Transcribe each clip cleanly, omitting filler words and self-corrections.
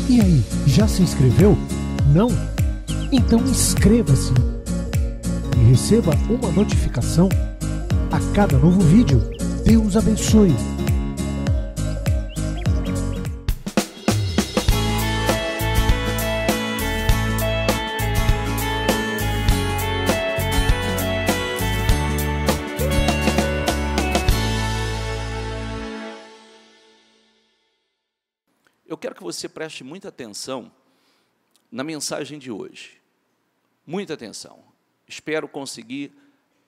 E aí, já se inscreveu? Não? Então inscreva-se e receba uma notificação a cada novo vídeo. Deus abençoe! Eu quero que você preste muita atenção na mensagem de hoje. Muita atenção. Espero conseguir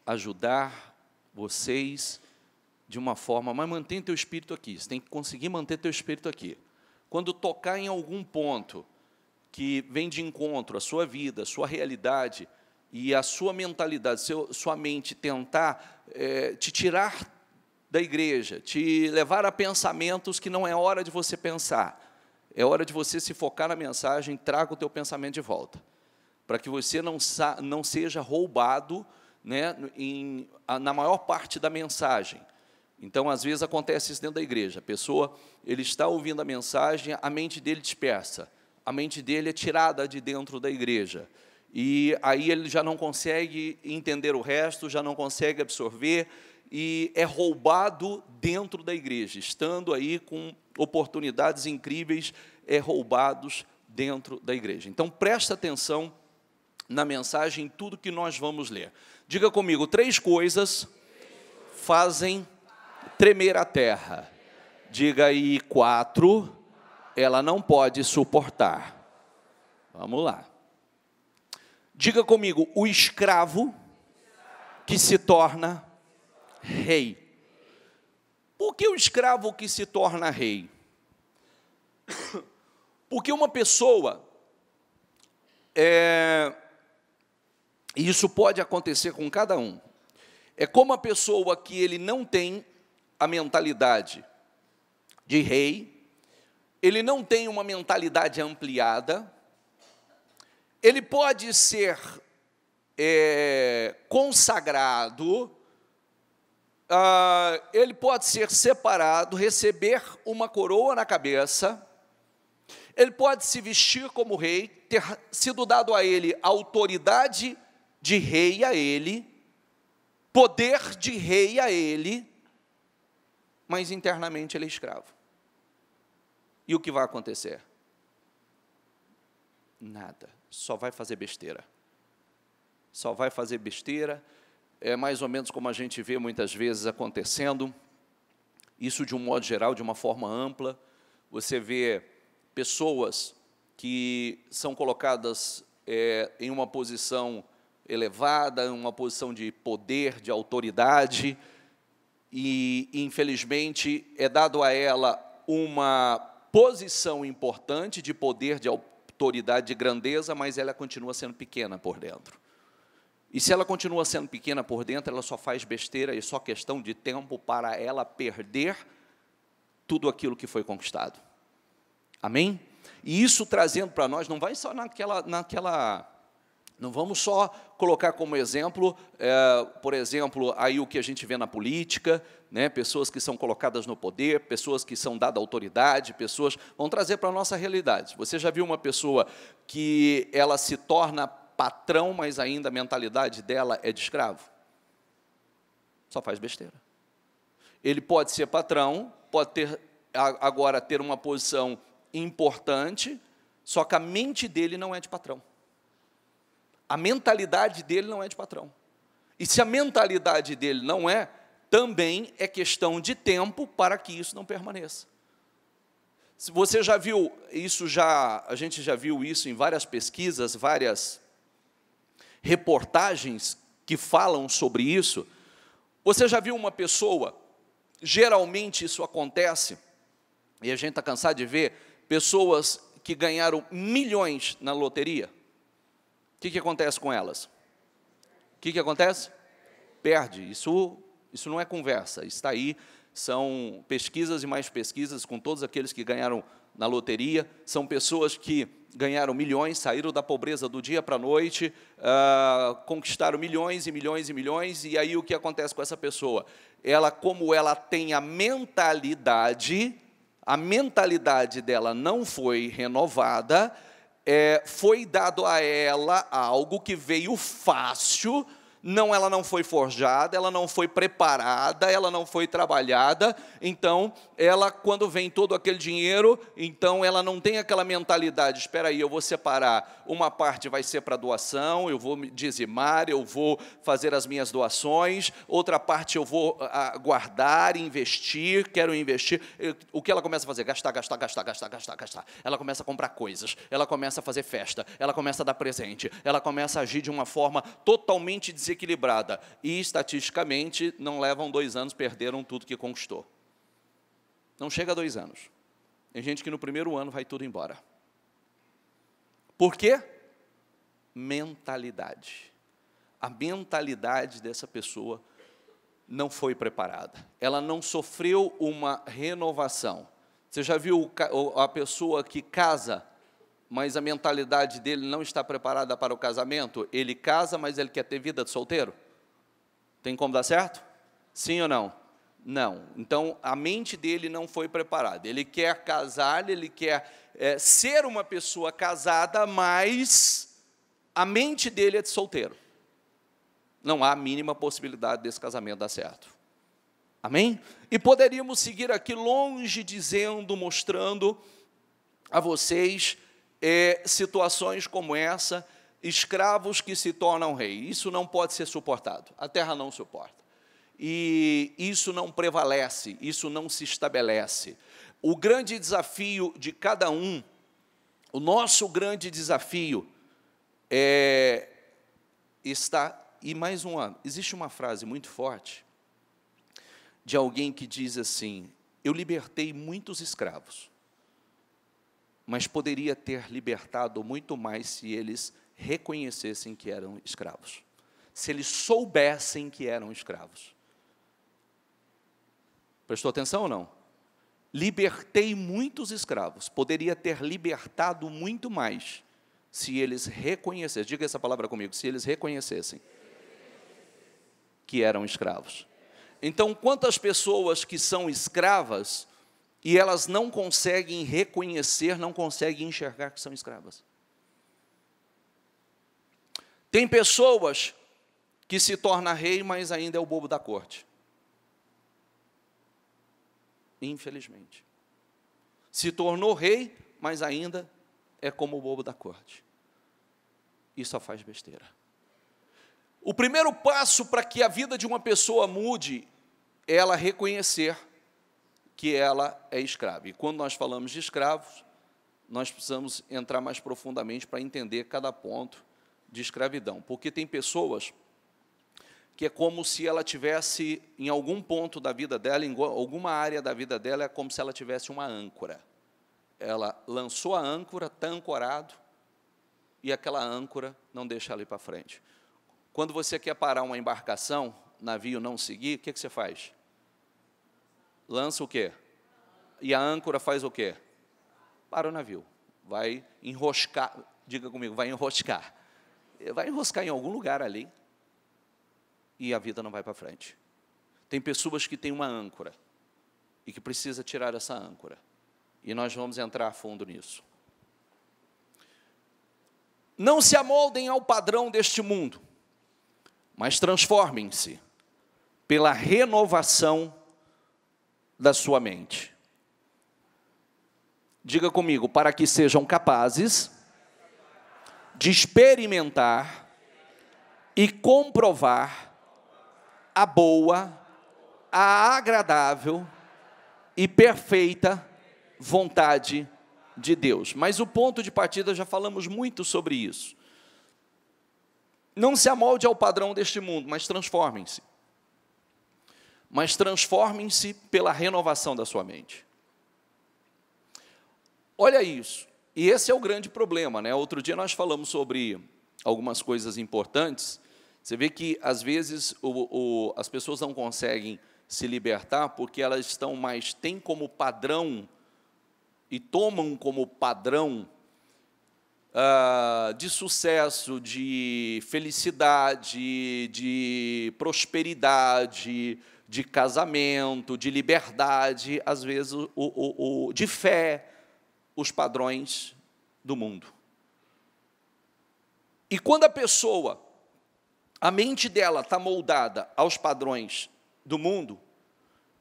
ajudar vocês de uma forma, mas mantenha teu espírito aqui. Você tem que conseguir manter teu espírito aqui. Quando tocar em algum ponto que vem de encontro à sua vida, à sua realidade e à sua mentalidade, sua mente tentar te tirar da igreja, te levar a pensamentos que não é hora de você pensar. É hora de você se focar na mensagem, traga o teu pensamento de volta, para que você não seja roubado, né, na maior parte da mensagem. Então, às vezes, acontece isso dentro da igreja. A pessoa, ele está ouvindo a mensagem, a mente dele dispersa, a mente dele é tirada de dentro da igreja. E aí ele já não consegue entender o resto, já não consegue absorver, e é roubado dentro da igreja, estando aí com oportunidades incríveis, roubados dentro da igreja. Então, presta atenção na mensagem, em tudo que nós vamos ler. Diga comigo, 3 coisas fazem tremer a terra. Diga aí, 4, ela não pode suportar. Vamos lá. Diga comigo, o escravo que se torna rei. Por que o escravo que se torna rei? Porque uma pessoa, e isso pode acontecer com cada um, é como a pessoa que ele não tem a mentalidade de rei, ele não tem uma mentalidade ampliada, ele pode ser consagrado, ele pode ser separado, receber uma coroa na cabeça, ele pode se vestir como rei, ter sido dado a ele autoridade de rei a ele, poder de rei a ele, mas internamente ele é escravo. E o que vai acontecer? Nada, só vai fazer besteira. Só vai fazer besteira. É mais ou menos como a gente vê muitas vezes acontecendo, isso de um modo geral, de uma forma ampla. Você vê pessoas que são colocadas em uma posição elevada, em uma posição de poder, de autoridade, e, infelizmente, é dado a ela uma posição importante de poder, de autoridade, de grandeza, mas ela continua sendo pequena por dentro. E se ela continua sendo pequena por dentro, ela só faz besteira e só questão de tempo para ela perder tudo aquilo que foi conquistado. Amém? E isso trazendo para nós, não vai só não vamos só colocar como exemplo, por exemplo, aí o que a gente vê na política, né, pessoas que são colocadas no poder, pessoas que são dadas autoridade, pessoas, vão trazer para a nossa realidade. Você já viu uma pessoa que ela se torna patrão, mas ainda a mentalidade dela é de escravo? Só faz besteira. Ele pode ser patrão, pode agora ter uma posição importante, só que a mente dele não é de patrão. A mentalidade dele não é de patrão. E se a mentalidade dele não é, também é questão de tempo para que isso não permaneça. Se você já viu isso, a gente já viu isso em várias pesquisas, várias reportagens que falam sobre isso. Você já viu uma pessoa, geralmente isso acontece, e a gente está cansado de ver, pessoas que ganharam milhões na loteria. O que acontece com elas? O que acontece? Perde. Isso não é conversa, está aí, são pesquisas e mais pesquisas com todos aqueles que ganharam na loteria, são pessoas que ganharam milhões, saíram da pobreza do dia para a noite, conquistaram milhões e milhões e milhões, e aí o que acontece com essa pessoa? Ela, como ela tem a mentalidade a mentalidade dela não foi renovada, foi dado a ela algo que veio fácil, ela não foi forjada, ela não foi preparada, ela não foi trabalhada. Então, ela, quando vem todo aquele dinheiro, então ela não tem aquela mentalidade, espera aí, eu vou separar, uma parte vai ser para doação, eu vou me dizimar, eu vou fazer as minhas doações, outra parte eu vou guardar, investir, quero investir. O que ela começa a fazer? Gastar. Ela começa a comprar coisas, ela começa a fazer festa, ela começa a dar presente, ela começa a agir de uma forma totalmente desequilibrada. E, estatisticamente, não levam 2 anos, perderam tudo que conquistou. Não chega a 2 anos. Tem gente que no primeiro ano vai tudo embora. Por quê? Mentalidade. A mentalidade dessa pessoa não foi preparada. Ela não sofreu uma renovação. Você já viu a pessoa que casa, mas a mentalidade dele não está preparada para o casamento? Ele casa, mas ele quer ter vida de solteiro? Tem como dar certo? Sim ou não? Não. Então, a mente dele não foi preparada. Ele quer casar, ele quer ser uma pessoa casada, mas a mente dele é de solteiro. Não há a mínima possibilidade desse casamento dar certo. Amém? E poderíamos seguir aqui longe dizendo, mostrando a vocês situações como essa, escravos que se tornam rei. Isso não pode ser suportado. A terra não suporta. E isso não prevalece, isso não se estabelece. O grande desafio de cada um, o nosso grande desafio está... E mais um ano, existe uma frase muito forte de alguém que diz assim: eu libertei muitos escravos, mas poderia ter libertado muito mais se eles reconhecessem que eram escravos, se eles soubessem que eram escravos. Prestou atenção ou não? Libertei muitos escravos, poderia ter libertado muito mais se eles reconhecessem, diga essa palavra comigo, se eles reconhecessem que eram escravos. Então, quantas pessoas que são escravas e elas não conseguem reconhecer, não conseguem enxergar que são escravas? Tem pessoas que se torna rei, mas ainda é o bobo da corte. Infelizmente. Se tornou rei, mas ainda é como o bobo da corte. E só faz besteira. O primeiro passo para que a vida de uma pessoa mude é ela reconhecer que ela é escrava. E quando nós falamos de escravos, nós precisamos entrar mais profundamente para entender cada ponto de escravidão. Porque tem pessoas que é como se ela tivesse, em algum ponto da vida dela, em alguma área da vida dela, é como se ela tivesse uma âncora. Ela lançou a âncora, está ancorado, e aquela âncora não deixa ela ir para frente. Quando você quer parar uma embarcação, navio não seguir, o que você faz? Lança o quê? E a âncora faz o quê? Para o navio. Vai enroscar, diga comigo, vai enroscar. Vai enroscar em algum lugar ali, e a vida não vai para frente. Tem pessoas que têm uma âncora, e que precisa tirar essa âncora. E nós vamos entrar a fundo nisso. Não se amoldem ao padrão deste mundo, mas transformem-se pela renovação da sua mente. Diga comigo, para que sejam capazes de experimentar e comprovar a boa, a agradável e perfeita vontade de Deus. Mas o ponto de partida, já falamos muito sobre isso. Não se amolde ao padrão deste mundo, mas transformem-se. Mas transformem-se pela renovação da sua mente. Olha isso. E esse é o grande problema, né? Outro dia nós falamos sobre algumas coisas importantes. Você vê que, às vezes, as pessoas não conseguem se libertar porque elas têm como padrão e tomam como padrão de sucesso, de felicidade, de prosperidade, de casamento, de liberdade, às vezes de fé, os padrões do mundo. E quando a pessoa, a mente dela está moldada aos padrões do mundo,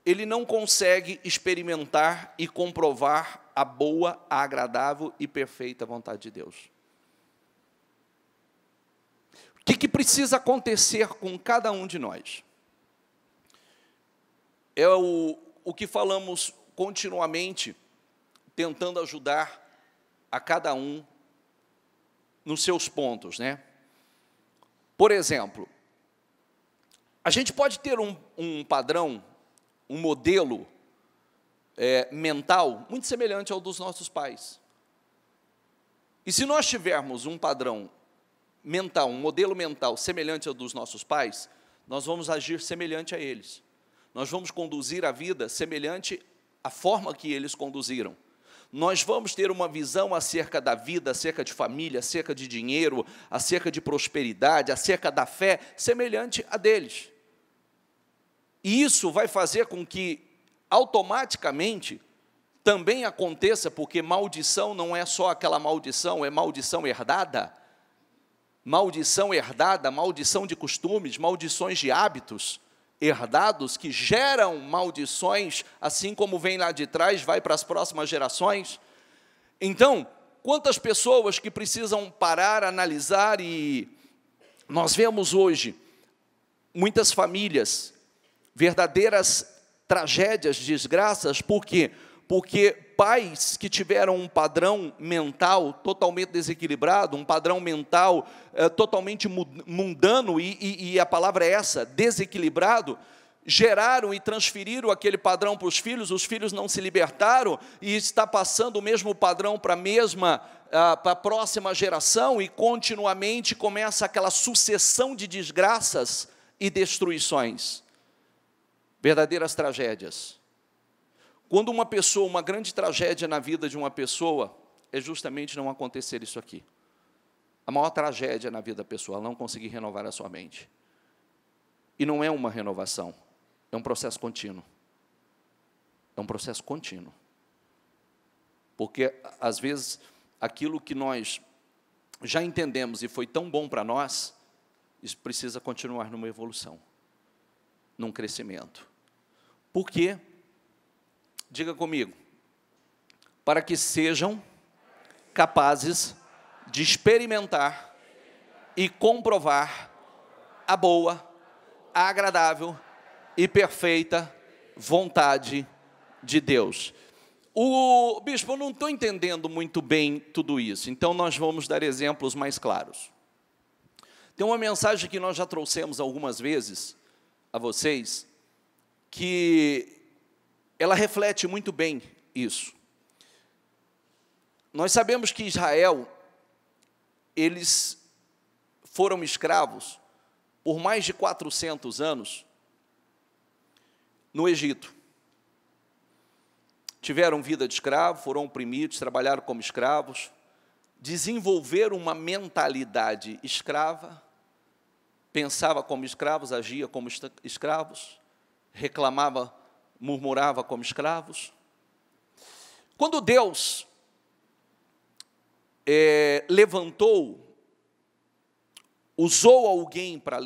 ele não consegue experimentar e comprovar a boa, a agradável e perfeita vontade de Deus. O que precisa acontecer com cada um de nós? É o que falamos continuamente, tentando ajudar a cada um nos seus pontos, né? Por exemplo, a gente pode ter um padrão, um modelo mental muito semelhante ao dos nossos pais. E se nós tivermos um padrão mental, um modelo mental semelhante ao dos nossos pais, nós vamos agir semelhante a eles. Nós vamos conduzir a vida semelhante à forma que eles conduziram. Nós vamos ter uma visão acerca da vida, acerca de família, acerca de dinheiro, acerca de prosperidade, acerca da fé, semelhante a deles. E isso vai fazer com que, automaticamente, também aconteça, porque maldição não é só aquela maldição, é maldição herdada. Maldição herdada, maldição de costumes, maldições de hábitos herdados que geram maldições, assim como vem lá de trás, vai para as próximas gerações. Então, quantas pessoas que precisam parar, analisar, e nós vemos hoje muitas famílias, verdadeiras tragédias, desgraças, por quê? Porque pais que tiveram um padrão mental totalmente desequilibrado, um padrão mental totalmente mundano, e a palavra é essa, desequilibrado, geraram e transferiram aquele padrão para os filhos não se libertaram, e está passando o mesmo padrão para a próxima geração, e continuamente começa aquela sucessão de desgraças e destruições, verdadeiras tragédias. Quando uma grande tragédia na vida de uma pessoa, é justamente não acontecer isso aqui. A maior tragédia na vida pessoal é não conseguir renovar a sua mente. E não é uma renovação, é um processo contínuo. É um processo contínuo. Porque, às vezes, aquilo que nós já entendemos e foi tão bom para nós, isso precisa continuar numa evolução, num crescimento. Por quê? Diga comigo, para que sejam capazes de experimentar e comprovar a boa, a agradável e perfeita vontade de Deus. Bispo, eu não estou entendendo muito bem tudo isso, então nós vamos dar exemplos mais claros. Tem uma mensagem que nós já trouxemos algumas vezes a vocês, que ela reflete muito bem isso. Nós sabemos que Israel, eles foram escravos por mais de 400 anos no Egito. Tiveram vida de escravo, foram oprimidos, trabalharam como escravos, desenvolveram uma mentalidade escrava, pensava como escravos, agia como escravos, reclamava, murmurava como escravos. Quando Deus usou alguém para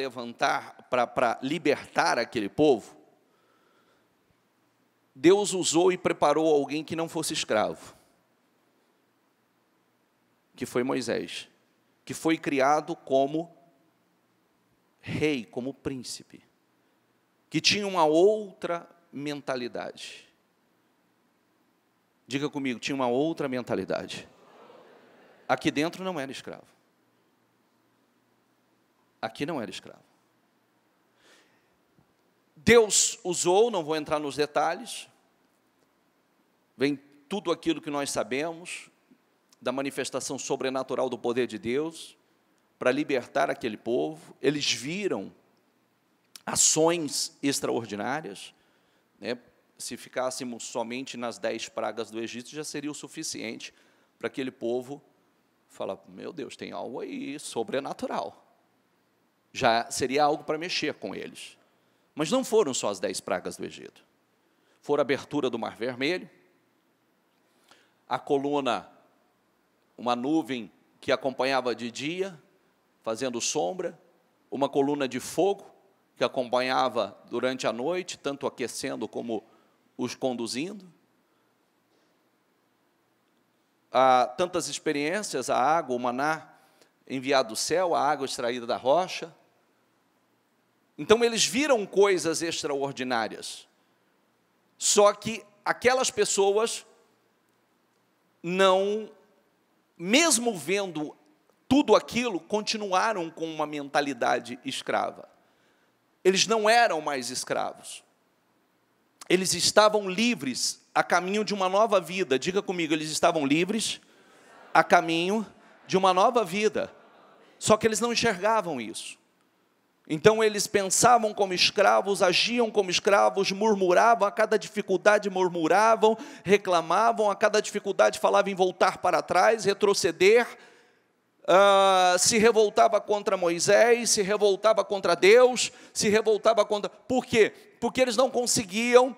libertar aquele povo, Deus usou e preparou alguém que não fosse escravo, que foi Moisés, que foi criado como rei, como príncipe, que tinha uma outra mentalidade. Diga comigo, tinha uma outra mentalidade. Aqui dentro não era escravo. Aqui não era escravo. Deus usou, não vou entrar nos detalhes, vem tudo aquilo que nós sabemos, da manifestação sobrenatural do poder de Deus, para libertar aquele povo. Eles viram ações extraordinárias, né? Se ficássemos somente nas 10 pragas do Egito, já seria o suficiente para aquele povo falar, meu Deus, tem algo aí sobrenatural. Já seria algo para mexer com eles. Mas não foram só as 10 pragas do Egito. Foram a abertura do Mar Vermelho, a coluna, uma nuvem que acompanhava de dia, fazendo sombra, uma coluna de fogo que acompanhava durante a noite, tanto aquecendo como os conduzindo. Há tantas experiências, a água, o maná enviado do céu, a água extraída da rocha. Então, eles viram coisas extraordinárias. Só que aquelas pessoas não, mesmo vendo tudo aquilo, continuaram com uma mentalidade escrava. Eles não eram mais escravos. Eles estavam livres a caminho de uma nova vida. Diga comigo, eles estavam livres a caminho de uma nova vida. Só que eles não enxergavam isso. Então eles pensavam como escravos, agiam como escravos, murmuravam, a cada dificuldade murmuravam, reclamavam, a cada dificuldade falavam em voltar para trás, retroceder, se revoltava contra Moisés, se revoltava contra Deus, se revoltava contra... Por quê? Porque eles não conseguiam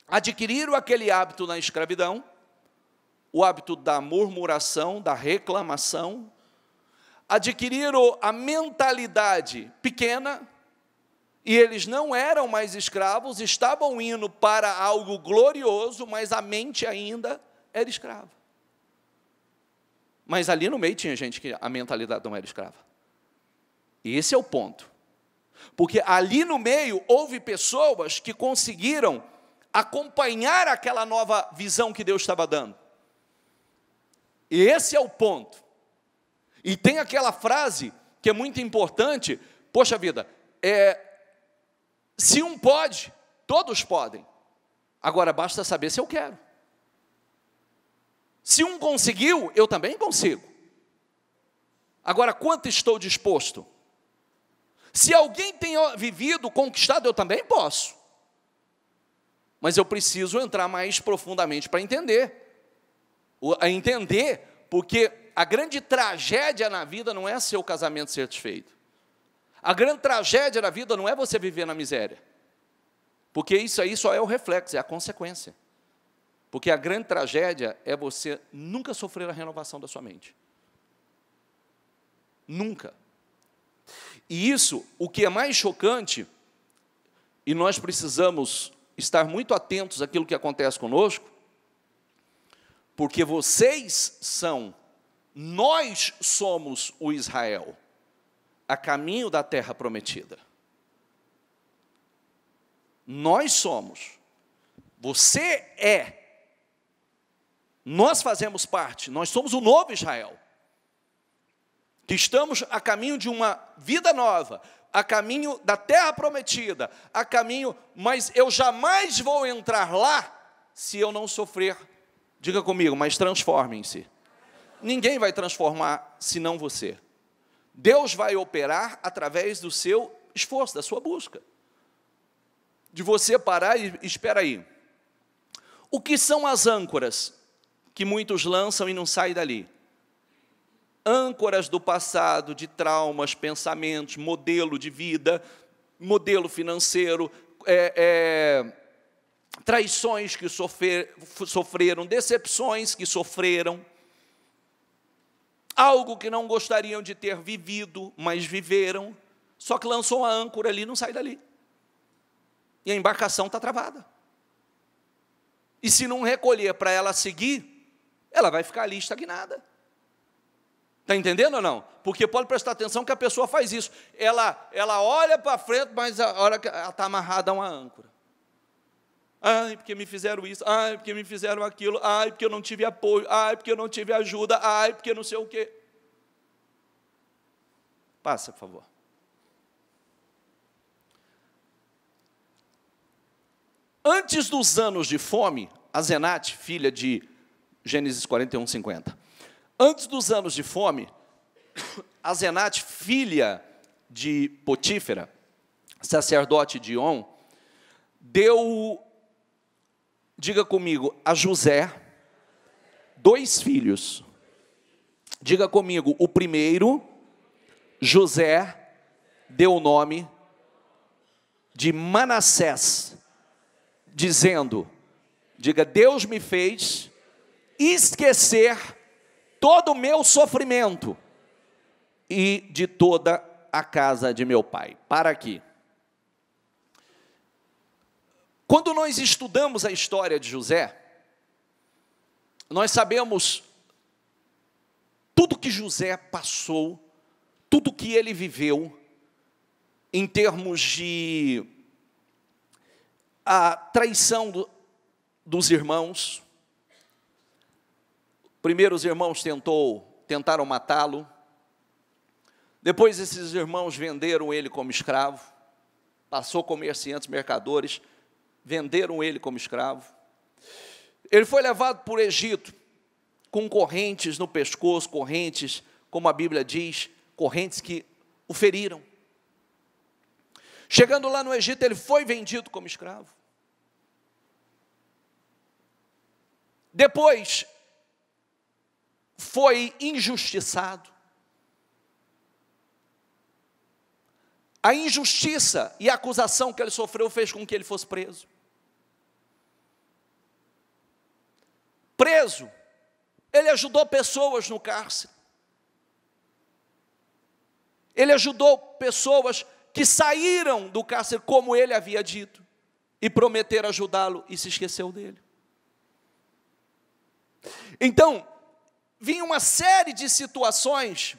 adquirir aquele hábito na escravidão, o hábito da murmuração, da reclamação, adquiriram a mentalidade pequena, e eles não eram mais escravos, estavam indo para algo glorioso, mas a mente ainda era escrava. Mas ali no meio tinha gente que a mentalidade não era escrava. E esse é o ponto. Porque ali no meio houve pessoas que conseguiram acompanhar aquela nova visão que Deus estava dando. E esse é o ponto. E tem aquela frase que é muito importante, poxa vida, se um pode, todos podem. Agora basta saber se eu quero. Se um conseguiu, eu também consigo. Agora, quanto estou disposto? Se alguém tem vivido, conquistado, eu também posso. Mas eu preciso entrar mais profundamente para entender. Porque a grande tragédia na vida não é seu casamento ser desfeito. A grande tragédia na vida não é você viver na miséria. Porque isso aí só é o reflexo, é a consequência. Porque a grande tragédia é você nunca sofrer a renovação da sua mente. Nunca. E isso, o que é mais chocante, e nós precisamos estar muito atentos àquilo que acontece conosco, porque nós somos o Israel, a caminho da terra prometida. Nós somos. Você é. Nós fazemos parte, nós somos o novo Israel, que estamos a caminho de uma vida nova, a caminho da terra prometida, mas eu jamais vou entrar lá se eu não sofrer, diga comigo, mas transformem-se. Ninguém vai transformar senão você. Deus vai operar através do seu esforço, da sua busca. De você parar e espera aí. O que são as âncoras que muitos lançam e não saem dali? Âncoras do passado, de traumas, pensamentos, modelo de vida, modelo financeiro, traições que sofreram, decepções que sofreram, algo que não gostariam de ter vivido, mas viveram, só que lançou uma âncora ali e não sai dali. E a embarcação está travada. E se não recolher para ela seguir, ela vai ficar ali estagnada. Está entendendo ou não? Porque pode prestar atenção que a pessoa faz isso. Ela olha para frente, mas a hora que ela está amarrada a uma âncora. Ai, porque me fizeram isso. Ai, porque me fizeram aquilo. Ai, porque eu não tive apoio. Ai, porque eu não tive ajuda. Ai, porque não sei o quê. Passa, por favor. Antes dos anos de fome, a Zenate, filha de Gênesis 41, 50. Antes dos anos de fome, a Zenate, filha de Potífera, sacerdote de On, deu, diga comigo, a José 2 filhos. Diga comigo, o primeiro, José, deu o nome de Manassés, dizendo, diga, Deus me fez esquecer todo o meu sofrimento e de toda a casa de meu pai. Para aqui. Quando nós estudamos a história de José, nós sabemos tudo que José passou, tudo que ele viveu, em termos de a traição dos irmãos. Primeiro os irmãos tentaram matá-lo, depois esses irmãos venderam ele como escravo, passou comerciantes, mercadores, venderam ele como escravo. Ele foi levado para o Egito, com correntes no pescoço, correntes, como a Bíblia diz, correntes que o feriram. Chegando lá no Egito, ele foi vendido como escravo. Depois, foi injustiçado. A injustiça e a acusação que ele sofreu fez com que ele fosse preso. Preso, ele ajudou pessoas no cárcere. Ele ajudou pessoas que saíram do cárcere como ele havia dito, e prometeram ajudá-lo, e se esqueceu dele. Então, vinha uma série de situações.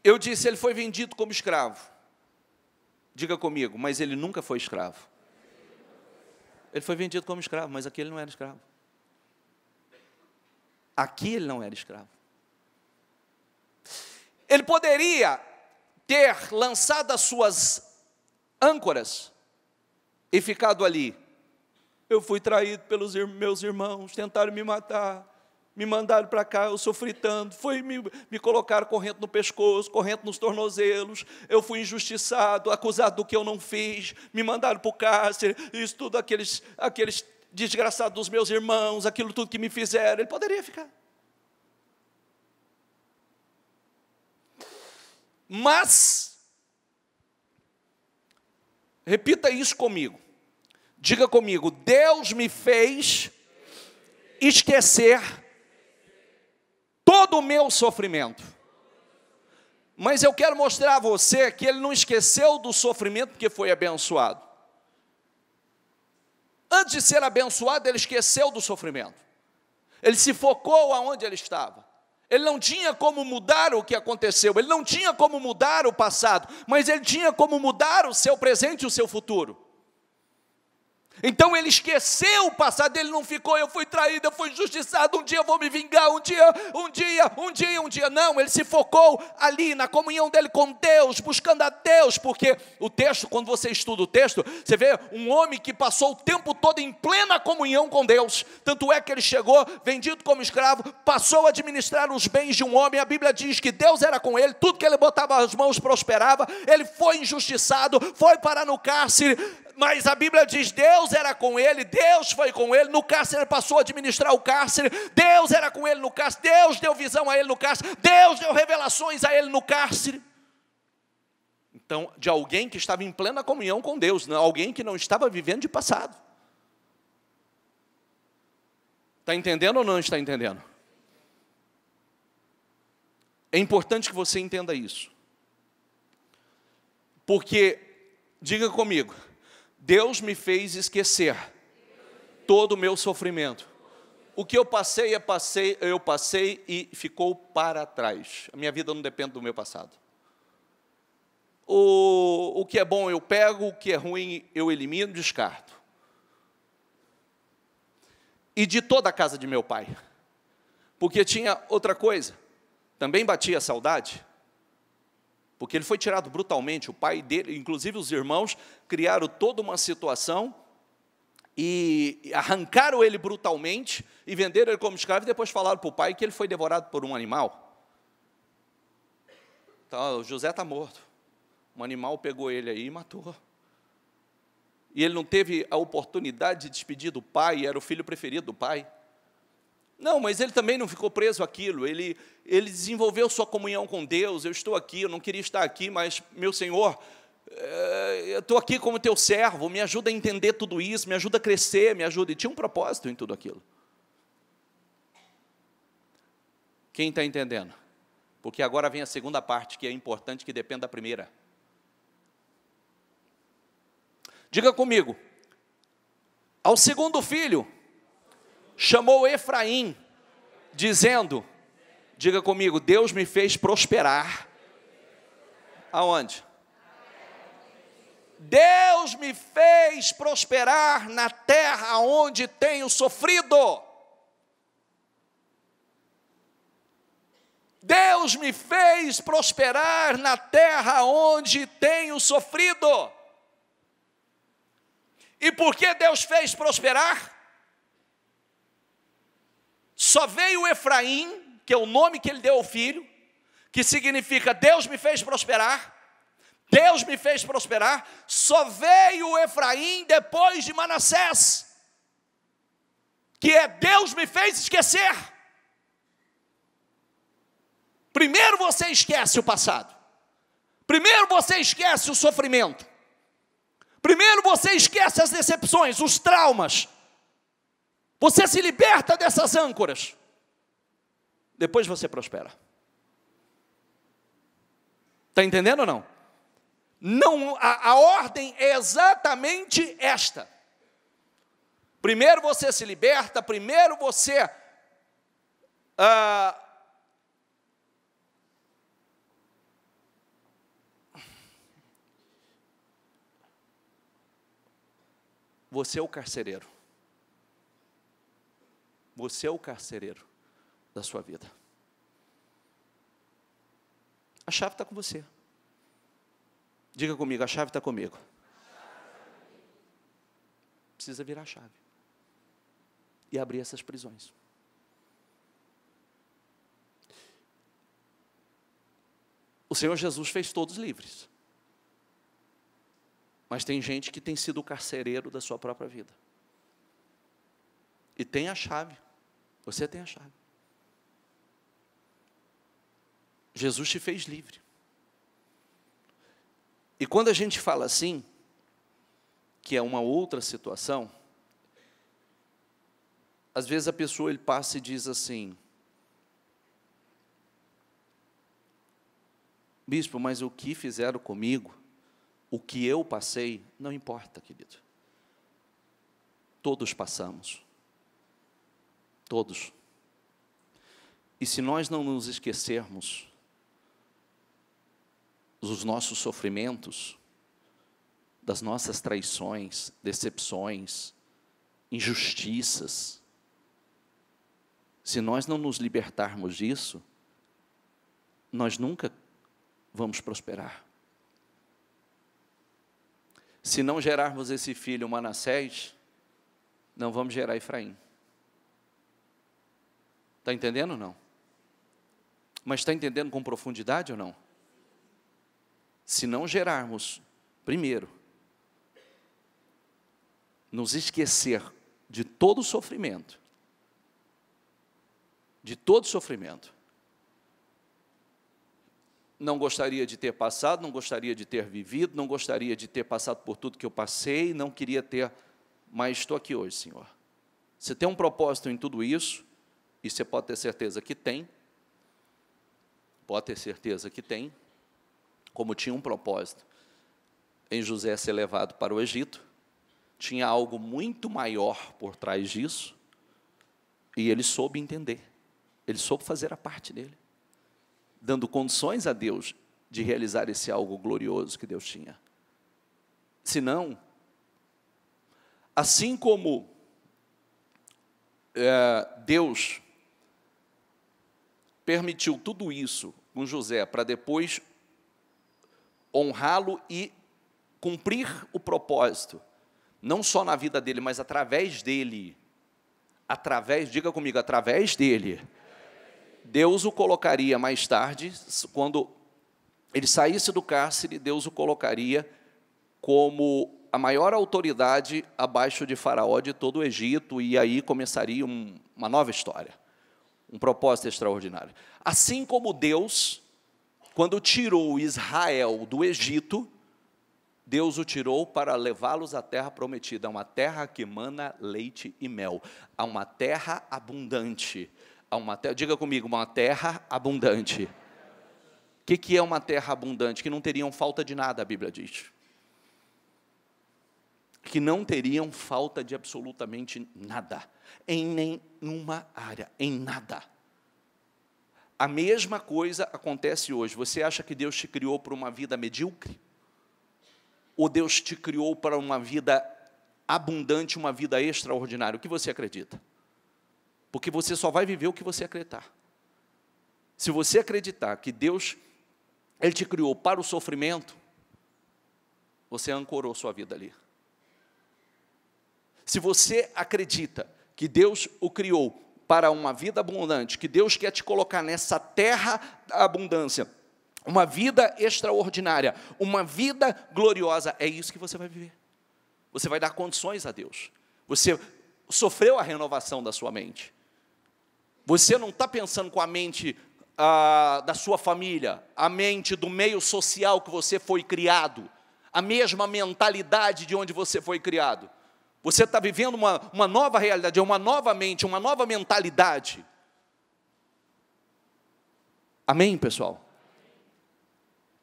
Eu disse, ele foi vendido como escravo. Diga comigo, mas ele nunca foi escravo. Ele foi vendido como escravo, mas aqui ele não era escravo. Aqui ele não era escravo. Ele poderia ter lançado as suas âncoras e ficado ali. Eu fui traído pelos meus irmãos, tentaram me matar, me mandaram para cá, eu sofri tanto, me colocaram corrente no pescoço, corrente nos tornozelos, eu fui injustiçado, acusado do que eu não fiz, me mandaram para o cárcere, isso tudo, aqueles desgraçados dos meus irmãos, aquilo tudo que me fizeram. Ele poderia ficar. Mas, repita isso comigo, diga comigo, Deus me fez esquecer todo o meu sofrimento. Mas eu quero mostrar a você que ele não esqueceu do sofrimento porque foi abençoado. Antes de ser abençoado, ele esqueceu do sofrimento. Ele se focou aonde ele estava. Ele não tinha como mudar o que aconteceu, ele não tinha como mudar o passado, mas ele tinha como mudar o seu presente e o seu futuro. Então ele esqueceu o passado, ele não ficou, eu fui traído, eu fui injustiçado, um dia eu vou me vingar, um dia. Não, ele se focou ali na comunhão dele com Deus, buscando a Deus, porque o texto, quando você estuda o texto, você vê um homem que passou o tempo todo em plena comunhão com Deus. Tanto é que ele chegou, vendido como escravo, passou a administrar os bens de um homem. A Bíblia diz que Deus era com ele, tudo que ele botava as mãos prosperava. Ele foi injustiçado, foi parar no cárcere, mas a Bíblia diz, Deus era com ele, Deus foi com ele, no cárcere ele passou a administrar o cárcere, Deus era com ele no cárcere, Deus deu visão a ele no cárcere, Deus deu revelações a ele no cárcere. Então, de alguém que estava em plena comunhão com Deus, não, alguém que não estava vivendo de passado. Está entendendo ou não está entendendo? É importante que você entenda isso. Porque, diga comigo, Deus me fez esquecer todo o meu sofrimento. O que eu passei, eu passei e ficou para trás. A minha vida não depende do meu passado. O que é bom eu pego, o que é ruim eu elimino, descarto. E de toda a casa de meu pai. Porque tinha outra coisa, também batia a saudade. Porque ele foi tirado brutalmente, o pai dele, inclusive os irmãos, criaram toda uma situação e arrancaram ele brutalmente e venderam ele como escravo e depois falaram para o pai que ele foi devorado por um animal. Então, o José está morto. Um animal pegou ele aí e matou. E ele não teve a oportunidade de despedir do pai, era o filho preferido do pai. Não, mas ele também não ficou preso àquilo, ele desenvolveu sua comunhão com Deus. Eu estou aqui, eu não queria estar aqui, mas, meu Senhor, eu estou aqui como teu servo, me ajuda a entender tudo isso, me ajuda a crescer, me ajuda. E tinha um propósito em tudo aquilo. Quem está entendendo? Porque agora vem a segunda parte, que é importante, que depende da primeira. Diga comigo. Ao segundo filho, chamou Efraim, dizendo, diga comigo, Deus me fez prosperar. Aonde? Deus me fez prosperar na terra onde tenho sofrido. Deus me fez prosperar na terra onde tenho sofrido. E por que Deus fez prosperar? Só veio Efraim, que é o nome que ele deu ao filho, que significa Deus me fez prosperar. Deus me fez prosperar. Só veio Efraim depois de Manassés, que é Deus me fez esquecer. Primeiro você esquece o passado. Primeiro você esquece o sofrimento. Primeiro você esquece as decepções, os traumas. Você se liberta dessas âncoras. Depois você prospera. Está entendendo ou não? Não, a ordem é exatamente esta. Primeiro você se liberta, primeiro você você é o carcereiro. Você é o carcereiro da sua vida. A chave está com você. Diga comigo, a chave está comigo. Precisa virar a chave e abrir essas prisões. O Senhor Jesus fez todos livres. Mas tem gente que tem sido o carcereiro da sua própria vida. E tem a chave. Você tem a chave. Jesus te fez livre. E quando a gente fala assim, que é uma outra situação, às vezes a pessoa ele passa e diz assim, bispo, mas o que fizeram comigo, o que eu passei, não importa, querido. Todos passamos. Todos. E se nós não nos esquecermos dos nossos sofrimentos, das nossas traições, decepções, injustiças, se nós não nos libertarmos disso, nós nunca vamos prosperar. Se não gerarmos esse filho Manassés, não vamos gerar Efraim. Está entendendo ou não? Mas está entendendo com profundidade ou não? Se não gerarmos, primeiro, nos esquecer de todo o sofrimento, não gostaria de ter passado, não gostaria de ter vivido, não gostaria de ter passado por tudo que eu passei, não queria ter, mas estou aqui hoje, Senhor. Você tem um propósito em tudo isso, e você pode ter certeza que tem, como tinha um propósito em José ser levado para o Egito, tinha algo muito maior por trás disso, e ele soube entender, ele soube fazer a parte dele, dando condições a Deus de realizar esse algo glorioso que Deus tinha. Senão, assim como Deus permitiu tudo isso com José para depois honrá-lo e cumprir o propósito, não só na vida dele, mas através dele, diga comigo, através dele, Deus o colocaria mais tarde, quando ele saísse do cárcere, Deus o colocaria como a maior autoridade abaixo de Faraó de todo o Egito, e aí começaria uma nova história. um propósito extraordinário. Assim como Deus, quando tirou Israel do Egito, Deus o tirou para levá-los à terra prometida, a uma terra que emana leite e mel, a uma terra abundante, diga comigo, uma terra abundante. O que é uma terra abundante? Que não teriam falta de nada, a Bíblia diz. Que não teriam falta de absolutamente nada, em nenhuma área, em nada. A mesma coisa acontece hoje. Você acha que Deus te criou para uma vida medíocre? Ou Deus te criou para uma vida abundante, uma vida extraordinária? O que você acredita? Porque você só vai viver o que você acreditar. Se você acreditar que Deus, Ele te criou para o sofrimento, você ancorou sua vida ali. Se você acredita que Deus o criou para uma vida abundante, que Deus quer te colocar nessa terra da abundância, uma vida extraordinária, uma vida gloriosa, é isso que você vai viver. Você vai dar condições a Deus. Você sofreu a renovação da sua mente. Você não está pensando com a mente da sua família, a mente do meio social que você foi criado, a mesma mentalidade de onde você foi criado. Você está vivendo uma nova realidade, uma nova mente, uma nova mentalidade. Amém, pessoal?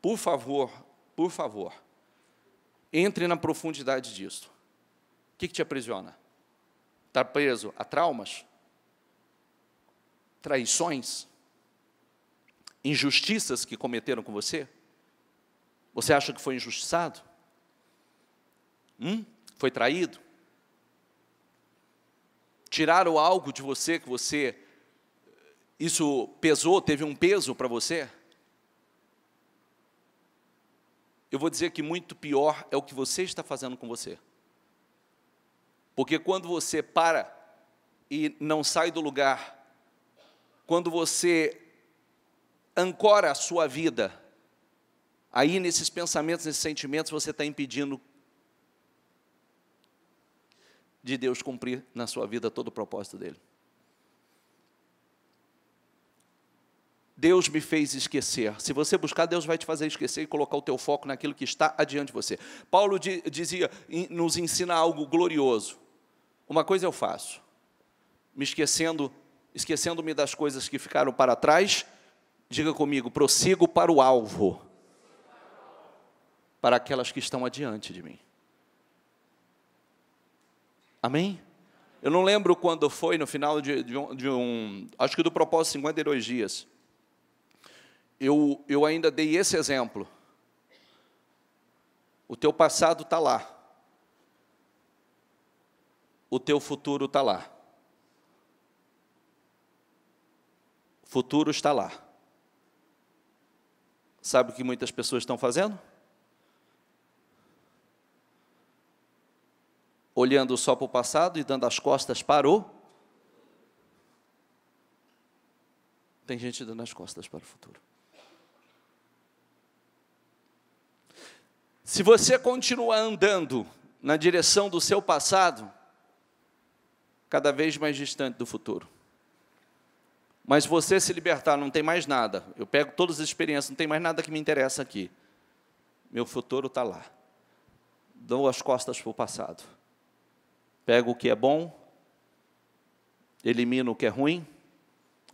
Por favor, entre na profundidade disso. O que te aprisiona? Está preso a traumas? Traições? Injustiças que cometeram com você? Você acha que foi injustiçado? Foi traído? Tiraram algo de você que isso pesou, teve um peso para você? Eu vou dizer que muito pior é o que você está fazendo com você. Porque quando você para e não sai do lugar, quando você ancora a sua vida, aí nesses pensamentos, nesses sentimentos, você está impedindo de Deus cumprir na sua vida todo o propósito dele. Deus me fez esquecer. Se você buscar, Deus vai te fazer esquecer e colocar o teu foco naquilo que está adiante de você. Paulo dizia, nos ensina algo glorioso. Uma coisa eu faço, esquecendo-me das coisas que ficaram para trás, diga comigo, prossigo para o alvo, para aquelas que estão adiante de mim. Amém? Eu não lembro quando foi, no final acho que do propósito 52 dias, eu ainda dei esse exemplo. O teu passado está lá. O teu futuro está lá. O futuro está lá. Sabe o que muitas pessoas estão fazendo? Olhando só para o passado e dando as costas para o... Tem gente dando as costas para o futuro. Se você continuar andando na direção do seu passado, cada vez mais distante do futuro. Mas você se libertar, não tem mais nada. Eu pego todas as experiências, não tem mais nada que me interessa aqui. Meu futuro está lá. Dou as costas para o passado. Pego o que é bom, elimino o que é ruim,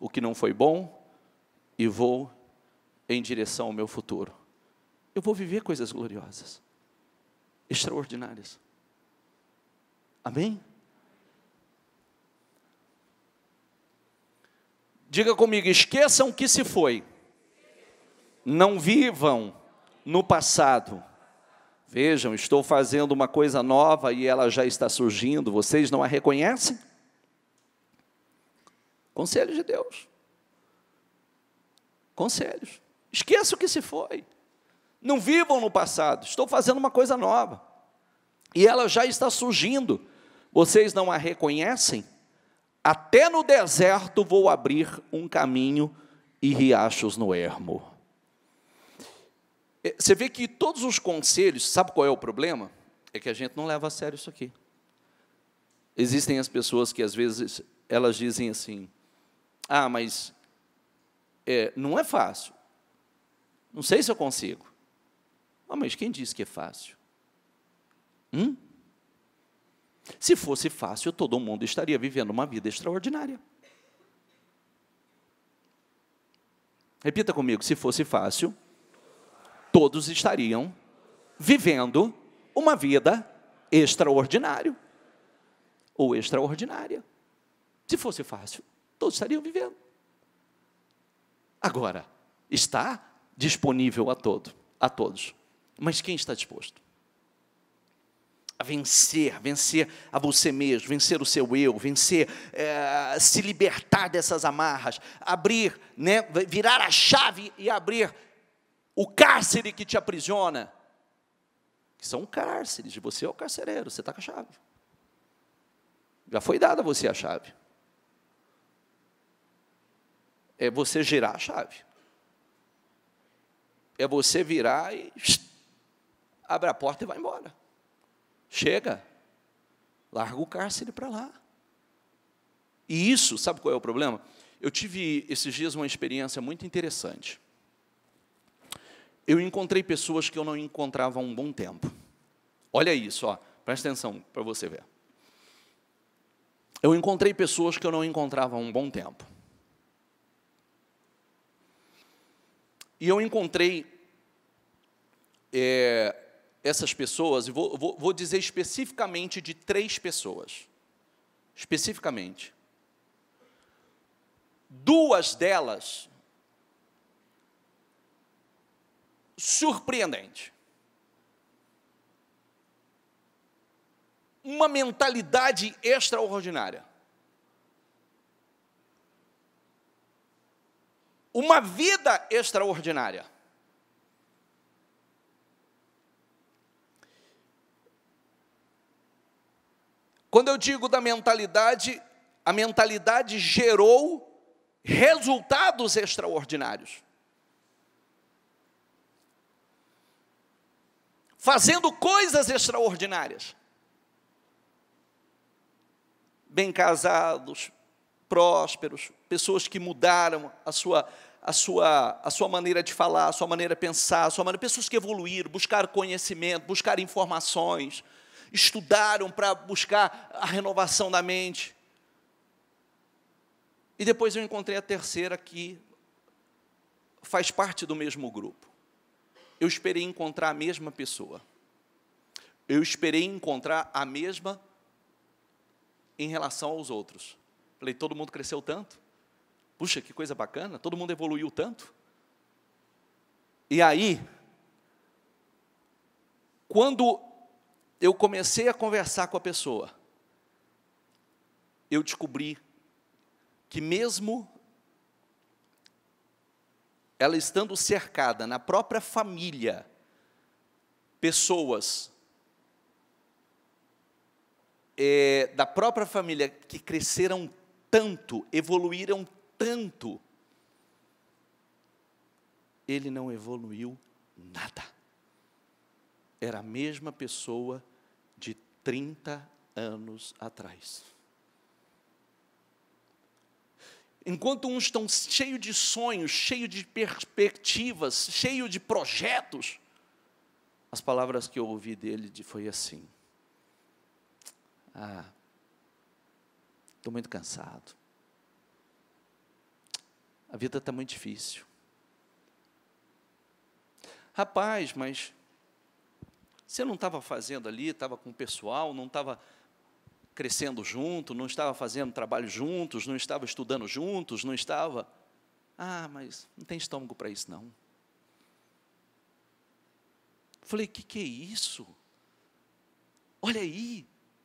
o que não foi bom, e vou em direção ao meu futuro. Eu vou viver coisas gloriosas, extraordinárias. Amém? Diga comigo, esqueçam o que se foi. Não vivam no passado. Vejam, estou fazendo uma coisa nova e ela já está surgindo. Vocês não a reconhecem? Conselho de Deus. Conselhos. Esqueça o que se foi. Não vivam no passado. Estou fazendo uma coisa nova. E ela já está surgindo. Vocês não a reconhecem? Até no deserto vou abrir um caminho e riachos no ermo. Você vê que todos os conselhos, sabe qual é o problema? É que a gente não leva a sério isso aqui. Existem as pessoas que às vezes, elas dizem assim, Ah, mas não é fácil. Não sei se eu consigo. Ah, mas quem disse que é fácil? Se fosse fácil, todo mundo estaria vivendo uma vida extraordinária. Repita comigo, se fosse fácil, todos estariam vivendo uma vida extraordinária ou extraordinária. Se fosse fácil, todos estariam vivendo. Agora, está disponível a todos. Mas quem está disposto a vencer a você mesmo, vencer o seu eu, se libertar dessas amarras, abrir, virar a chave e abrir o cárcere que te aprisiona, que são cárceres, você é o carcereiro, você está com a chave. Já foi dada a você a chave. É você girar a chave. É você virar e abre a porta e vai embora. Chega, larga o cárcere para lá. E isso, sabe qual é o problema? Eu tive esses dias uma experiência muito interessante. Eu encontrei pessoas que eu não encontrava há um bom tempo. Olha isso, presta atenção para você ver. Eu encontrei pessoas que eu não encontrava há um bom tempo. E eu encontrei essas pessoas, e vou dizer especificamente de 3 pessoas. Especificamente. 2 delas, surpreendente. Uma mentalidade extraordinária. Uma vida extraordinária. Quando eu digo da mentalidade, a mentalidade gerou resultados extraordinários. Fazendo coisas extraordinárias. Bem casados, prósperos, pessoas que mudaram a sua maneira de falar, a sua maneira de pensar, pessoas que evoluíram, buscaram conhecimento, buscaram informações, estudaram para buscar a renovação da mente. E depois eu encontrei a terceira que faz parte do mesmo grupo. Eu esperei encontrar a mesma pessoa. Eu esperei encontrar a mesma em relação aos outros. Falei, todo mundo cresceu tanto? Puxa, que coisa bacana, todo mundo evoluiu tanto? E aí, quando eu comecei a conversar com a pessoa, eu descobri que mesmo ela estando cercada na própria família, pessoas da própria família que cresceram tanto, evoluíram tanto, ele não evoluiu nada. Era a mesma pessoa de 30 anos atrás. Enquanto uns estão cheios de sonhos, cheios de perspectivas, cheios de projetos, as palavras que eu ouvi dele foi assim: estou muito cansado. A vida está muito difícil. Rapaz, mas você não estava fazendo ali, estava com o pessoal, não estava crescendo junto, não estava fazendo trabalho juntos, não estava estudando juntos, não estava... mas não tem estômago para isso, não. Falei, que é isso? Olha aí,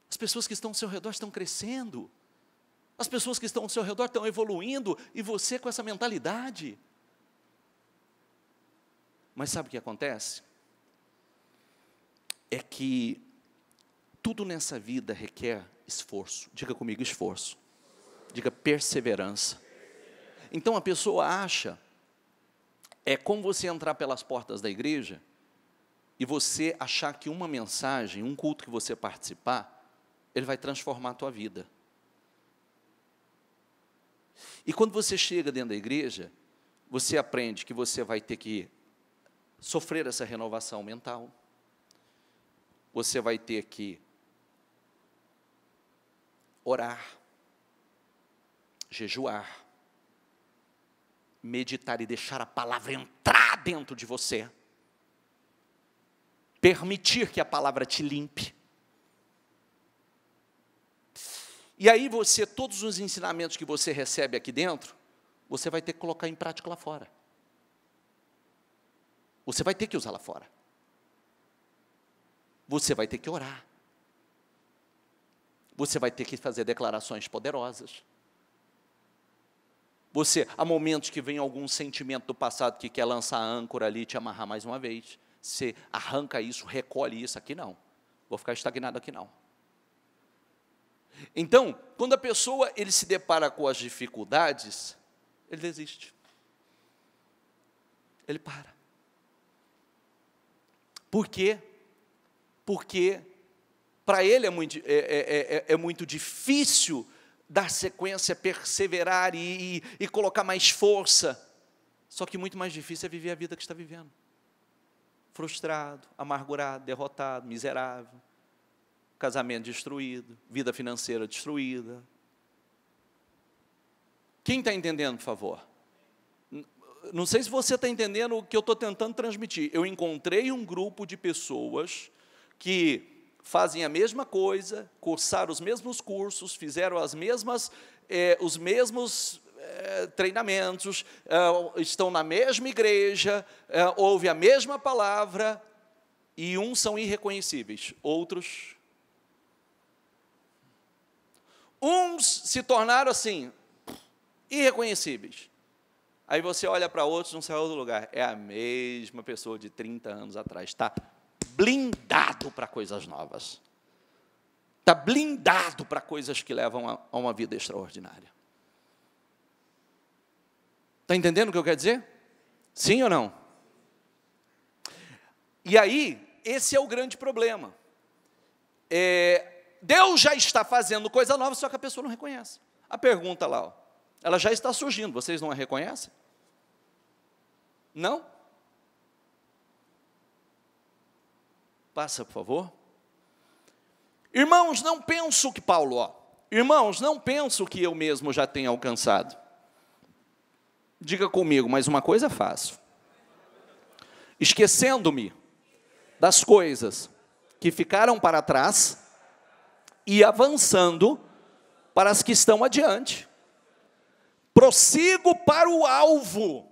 as pessoas que estão ao seu redor estão crescendo, as pessoas que estão ao seu redor estão evoluindo, e você com essa mentalidade. Mas sabe o que acontece? É que tudo nessa vida requer esforço. Diga comigo, esforço. Diga perseverança. Então a pessoa acha, é como você entrar pelas portas da igreja e você achar que uma mensagem, um culto que você participar, ele vai transformar a tua vida. E quando você chega dentro da igreja, você aprende que você vai ter que sofrer essa renovação mental. Você vai ter que orar, jejuar, meditar e deixar a palavra entrar dentro de você. Permitir que a palavra te limpe. E aí você, todos os ensinamentos que você recebe aqui dentro, você vai ter que colocar em prática lá fora. Você vai ter que usar lá fora. Você vai ter que orar. Você vai ter que fazer declarações poderosas. Há momentos que vem algum sentimento do passado que quer lançar a âncora ali e te amarrar mais uma vez. Você arranca isso, recolhe isso, aqui não. Vou ficar estagnado aqui não. Então, quando a pessoa ele se depara com as dificuldades, ele desiste. Ele para. Por quê? Porque para ele é muito difícil dar sequência, perseverar e colocar mais força. Só que muito mais difícil é viver a vida que está vivendo. Frustrado, amargurado, derrotado, miserável. Casamento destruído, vida financeira destruída. Quem está entendendo, por favor? Não sei se você está entendendo o que eu estou tentando transmitir. Eu encontrei um grupo de pessoas que fazem a mesma coisa, cursaram os mesmos cursos, fizeram os mesmos treinamentos, estão na mesma igreja, ouvem a mesma palavra, e uns são irreconhecíveis, outros... Uns se tornaram assim, irreconhecíveis. Aí você olha para outros, não saiu do lugar. É a mesma pessoa de 30 anos atrás. Está blindado para coisas novas. Está blindado para coisas que levam a uma vida extraordinária. Está entendendo o que eu quero dizer? Sim ou não? E aí, esse é o grande problema. Deus já está fazendo coisa nova, só que a pessoa não reconhece. A pergunta lá, ó, ela já está surgindo, vocês não a reconhecem? Não? Passa, por favor. Irmãos, não penso que irmãos, não penso que eu mesmo já tenha alcançado. Diga comigo, mas uma coisa faço. Esquecendo-me das coisas que ficaram para trás e avançando para as que estão adiante. Prossigo para o alvo.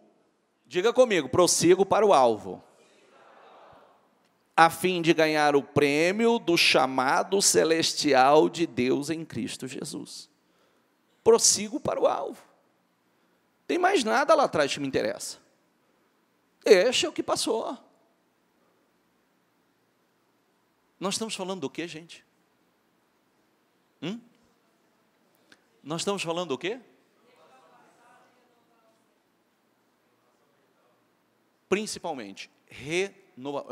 Diga comigo, prossigo para o alvo. A fim de ganhar o prêmio do chamado celestial de Deus em Cristo Jesus. Prossigo para o alvo. Tem mais nada lá atrás que me interessa. Deixa o que passou. Nós estamos falando do quê, gente? Nós estamos falando do quê? Principalmente, é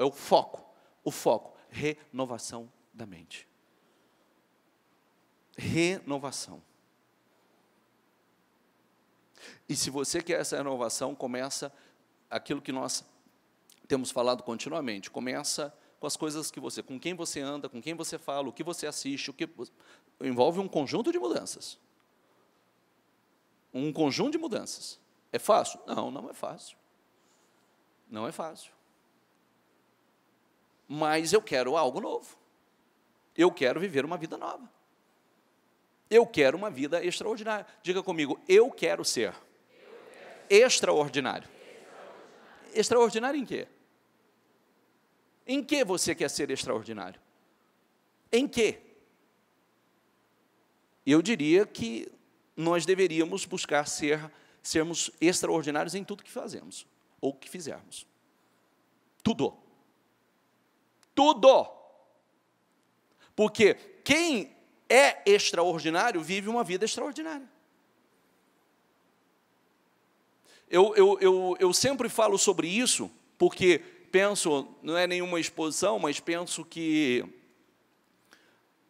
o foco, renovação da mente. Renovação. E se você quer essa renovação, começa aquilo que nós temos falado continuamente, começa com as coisas que você, com quem você anda, com quem você fala, o que você assiste, envolve um conjunto de mudanças. Um conjunto de mudanças. É fácil? Não, não é fácil. Não é fácil. Mas eu quero algo novo. Eu quero viver uma vida nova. Eu quero uma vida extraordinária. Diga comigo, eu quero ser extraordinário. Extraordinário em quê? Em que você quer ser extraordinário? Em quê? Eu diria que nós deveríamos buscar sermos extraordinários em tudo que fazemos, ou que fizermos. Tudo. Tudo. Porque quem é extraordinário vive uma vida extraordinária. Eu sempre falo sobre isso, porque penso, não é nenhuma exposição, mas penso que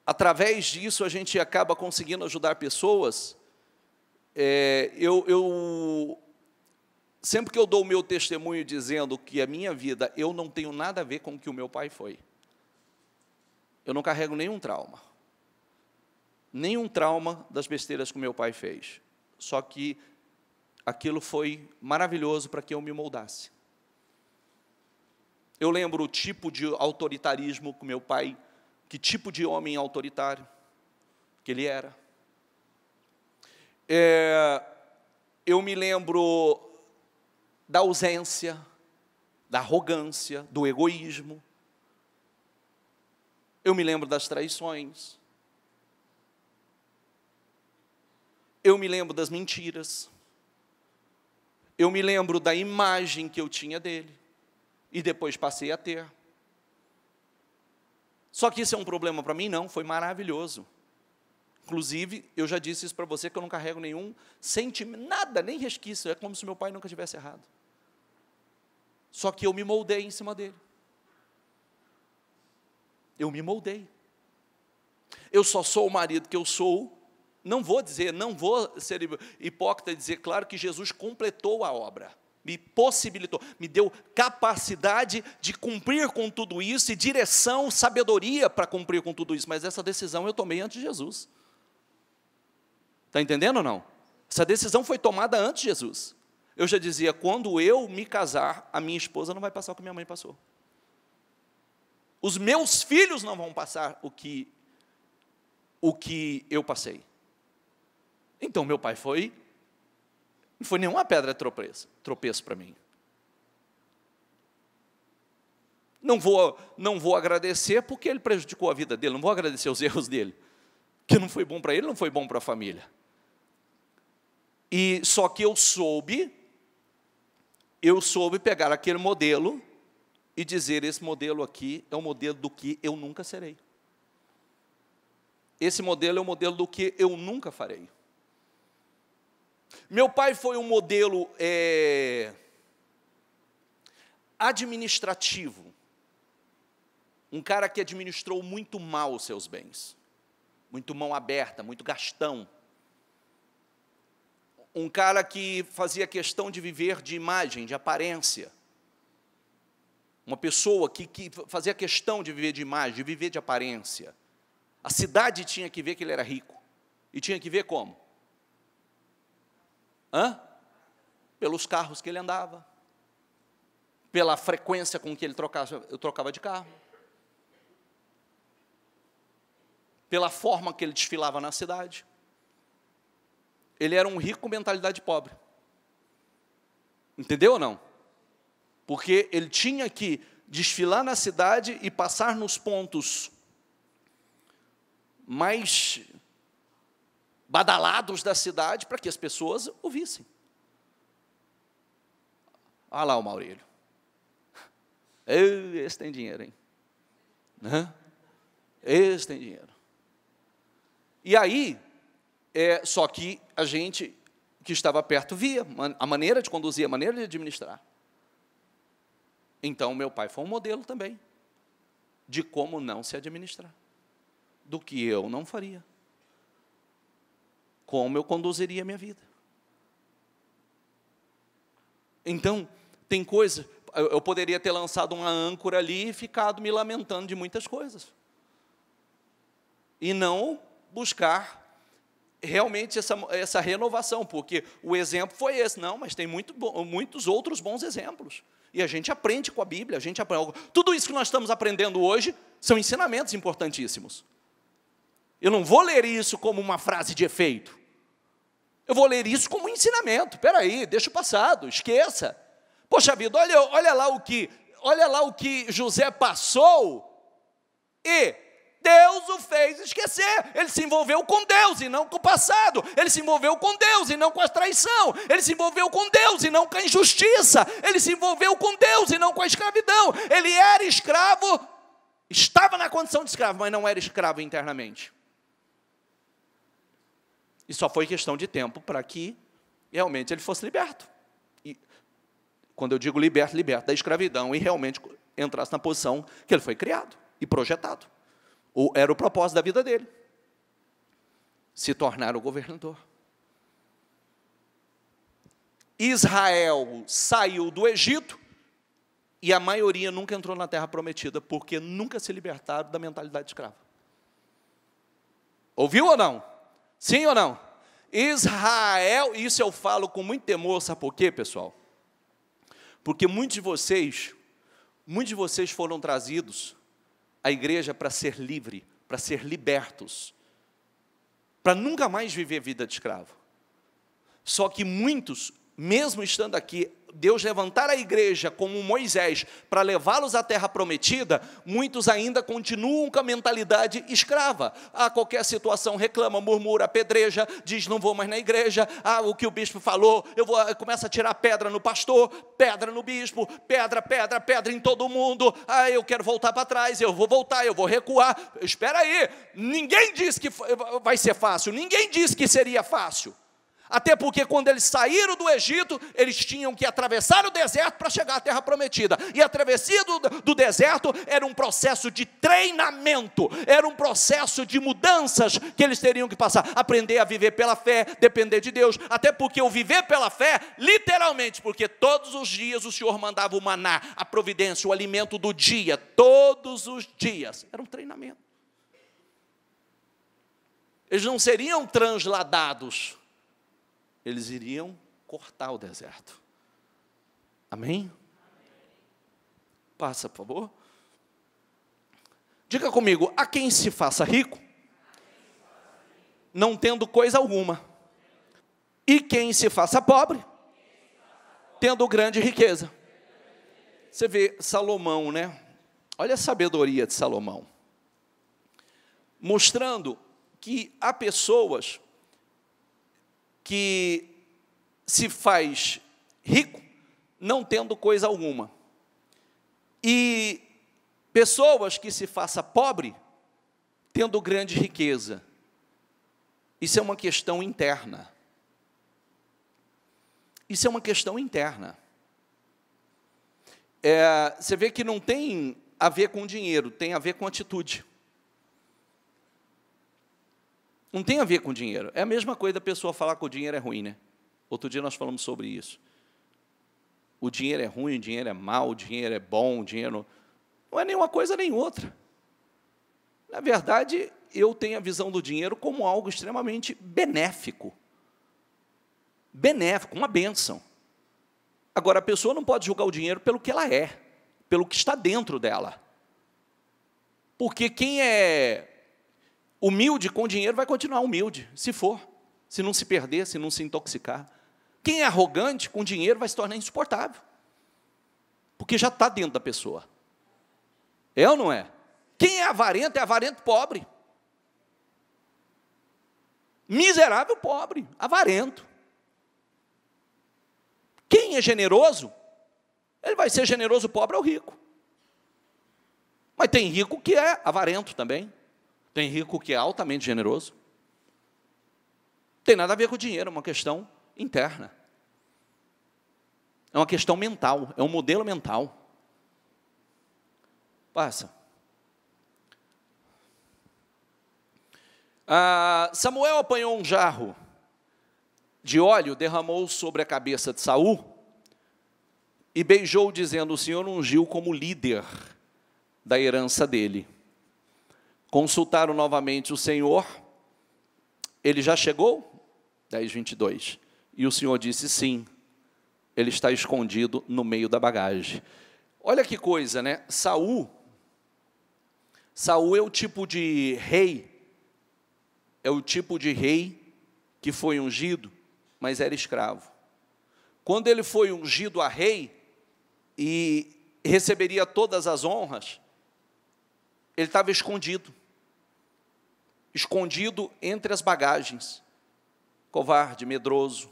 através disso a gente acaba conseguindo ajudar pessoas sempre que eu dou o meu testemunho dizendo que a minha vida, eu não tenho nada a ver com o que o meu pai foi. Eu não carrego nenhum trauma. Nenhum trauma das besteiras que o meu pai fez. Só que aquilo foi maravilhoso para que eu me moldasse. Eu lembro o tipo de autoritarismo que meu pai, que tipo de homem autoritário que ele era. Eu me lembro da ausência, da arrogância, do egoísmo. Eu me lembro das traições. Eu me lembro das mentiras. Eu me lembro da imagem que eu tinha dele. E depois passei a ter. Só que isso é um problema para mim? Não, foi maravilhoso. Inclusive, eu já disse isso para você, que eu não carrego nenhum sentimento, nada, nem resquício. É como se meu pai nunca tivesse errado. Só que eu me moldei em cima dele. Eu me moldei. Eu só sou o marido que eu sou. Não vou ser hipócrita e dizer, claro que Jesus completou a obra, me possibilitou, me deu capacidade de cumprir com tudo isso, e direção, sabedoria para cumprir com tudo isso, mas essa decisão eu tomei antes de Jesus. Está entendendo ou não? Essa decisão foi tomada antes de Jesus. Eu já dizia, quando eu me casar, a minha esposa não vai passar o que minha mãe passou. Os meus filhos não vão passar o que eu passei. Então, meu pai não foi nenhuma pedra tropeço para mim. Não vou agradecer porque ele prejudicou a vida dele, não vou agradecer os erros dele, que não foi bom para ele, não foi bom para a família. E só que eu soube pegar aquele modelo e dizer, esse modelo aqui é o modelo do que eu nunca serei. Esse modelo é o modelo do que eu nunca farei. Meu pai foi um modelo administrativo, um cara que administrou muito mal os seus bens, muito mão aberta, muito gastão, um cara que fazia questão de viver de imagem, de aparência, uma pessoa que fazia questão de viver de imagem, de viver de aparência. A cidade tinha que ver que ele era rico, e tinha que ver como? Pelos carros que ele andava, pela frequência com que ele trocava de carro, pela forma que ele desfilava na cidade. Ele era um rico com mentalidade pobre. Entendeu ou não? Porque ele tinha que desfilar na cidade e passar nos pontos mais badalados da cidade para que as pessoas o vissem. Olha lá o Maurílio. Esse tem dinheiro, hein? Esse tem dinheiro. E aí, só que a gente que estava perto via a maneira de conduzir, a maneira de administrar. Então, meu pai foi um modelo também de como não se administrar, do que eu não faria, como eu conduziria a minha vida. Então, tem coisa, eu poderia ter lançado uma âncora ali e ficado me lamentando de muitas coisas, e não buscar realmente essa renovação, porque o exemplo foi esse. Não, mas tem muitos outros bons exemplos, e a gente aprende com a Bíblia, tudo isso que nós estamos aprendendo hoje são ensinamentos importantíssimos. Eu não vou ler isso como uma frase de efeito, eu vou ler isso como um ensinamento. Espera aí, deixa o passado, esqueça. Poxa vida, olha lá o que José passou, e Deus o fez esquecer. Ele se envolveu com Deus e não com o passado. Ele se envolveu com Deus e não com a traição. Ele se envolveu com Deus e não com a injustiça. Ele se envolveu com Deus e não com a escravidão. Ele era escravo, estava na condição de escravo, mas não era escravo internamente. E só foi questão de tempo para que realmente ele fosse liberto. E quando eu digo liberto da escravidão, e realmente entrasse na posição que ele foi criado e projetado. Era o propósito da vida dele, se tornar o governador. Israel saiu do Egito e a maioria nunca entrou na terra prometida, porque nunca se libertaram da mentalidade escrava. Ouviu ou não? Sim ou não? Israel, isso eu falo com muito temor, sabe por quê, pessoal? Porque muitos de vocês foram trazidos à igreja para ser livre, para ser libertos, para nunca mais viver vida de escravo. Só que muitos, mesmo estando aqui, Deus levantar a igreja como Moisés para levá-los à terra prometida, muitos ainda continuam com a mentalidade escrava. A qualquer situação reclama, murmura, apedreja, diz não vou mais na igreja, o que o bispo falou, começa a tirar pedra no pastor, pedra no bispo, pedra em todo mundo, eu quero voltar para trás, eu vou voltar, eu vou recuar. Espera aí, ninguém disse que vai ser fácil, ninguém disse que seria fácil. Até porque quando eles saíram do Egito, eles tinham que atravessar o deserto para chegar à terra prometida. E a travessia do deserto era um processo de treinamento, era um processo de mudanças que eles teriam que passar. Aprender a viver pela fé, depender de Deus. Até porque o viver pela fé, literalmente, porque todos os dias o Senhor mandava o maná, a providência, o alimento do dia, todos os dias. Era um treinamento. Eles não seriam transladados, eles iriam cortar o deserto. Amém? Passa, por favor. Diga comigo, a quem se faça rico, não tendo coisa alguma, e quem se faça pobre, tendo grande riqueza. Você vê Salomão, né? Olha a sabedoria de Salomão, mostrando que há pessoas que se faz rico não tendo coisa alguma, e pessoas que se faça pobre tendo grande riqueza. Isso é uma questão interna. Isso é uma questão interna. Você vê que não tem a ver com dinheiro, tem a ver com atitude. Não tem a ver com dinheiro. É a mesma coisa da pessoa falar que o dinheiro é ruim, né? Outro dia nós falamos sobre isso. O dinheiro é ruim, o dinheiro é mau, o dinheiro é bom, o dinheiro não é nem uma coisa nem outra. Na verdade, eu tenho a visão do dinheiro como algo extremamente benéfico. Benéfico, uma bênção. Agora, a pessoa não pode julgar o dinheiro pelo que ela é, pelo que está dentro dela. Porque quem é humilde com dinheiro vai continuar humilde, se não se perder, se não se intoxicar. Quem é arrogante com dinheiro vai se tornar insuportável, porque já está dentro da pessoa. É ou não é? Quem é avarento pobre. Miserável pobre, avarento. Quem é generoso, ele vai ser generoso pobre ou rico. Mas tem rico que é avarento também. Tem rico que é altamente generoso. Tem nada a ver com o dinheiro, é uma questão interna. É uma questão mental, é um modelo mental. Passa. Samuel apanhou um jarro de óleo, derramou sobre a cabeça de Saul e beijou, dizendo: o Senhor ungiu como líder da herança dele. Consultaram novamente o Senhor. Ele já chegou? 10:22. E o Senhor disse: sim, ele está escondido no meio da bagagem. Olha que coisa, né? Saul é o tipo de rei, que foi ungido, mas era escravo. Quando ele foi ungido a rei e receberia todas as honras, ele estava escondido entre as bagagens, covarde, medroso.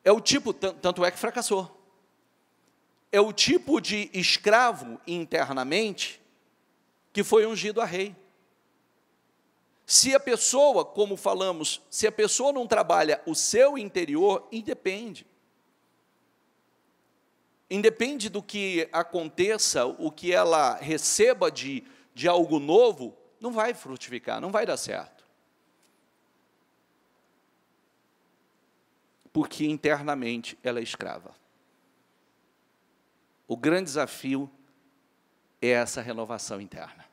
É o tipo, tanto é que fracassou. É o tipo de escravo internamente que foi ungido a rei. Se a pessoa, como falamos, se a pessoa não trabalha o seu interior, independe do que aconteça, o que ela receba de algo novo, não vai frutificar, não vai dar certo. porque internamente ela é escrava. O grande desafio é essa renovação interna.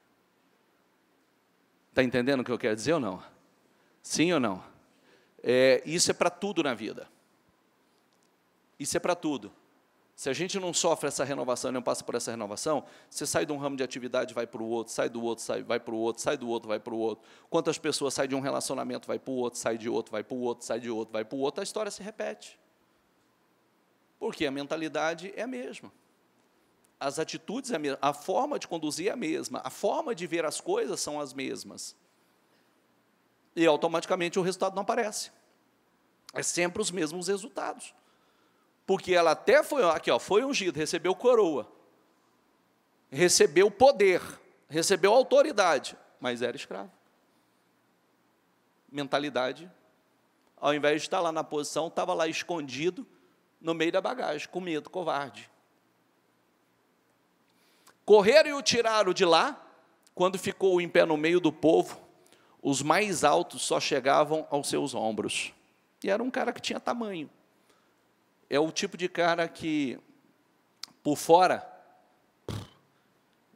Está entendendo o que eu quero dizer ou não? Sim ou não? Isso é para tudo na vida. Isso é para tudo. Se a gente não sofre essa renovação, não passa por essa renovação, você sai de um ramo de atividade, vai para o outro, sai do outro, vai para o outro, sai do outro, vai para o outro. Quantas pessoas saem de um relacionamento, vai para o outro, sai de outro, vai para o outro, sai de outro, vai para o outro, a história se repete. Porque a mentalidade é a mesma. As atitudes é a mesma, a forma de conduzir é a mesma, a forma de ver as coisas são as mesmas. E automaticamente o resultado não aparece. É sempre os mesmos resultados. Porque ela até foi, aqui, foi ungida, recebeu coroa, recebeu poder, recebeu autoridade, mas era escravo. Mentalidade, ao invés de estar lá na posição, estava lá escondido, no meio da bagagem, com medo, covarde. Correram e o tiraram de lá, quando ficou em pé no meio do povo, os mais altos só chegavam aos seus ombros. E era um cara que tinha tamanho. É o tipo de cara que, por fora,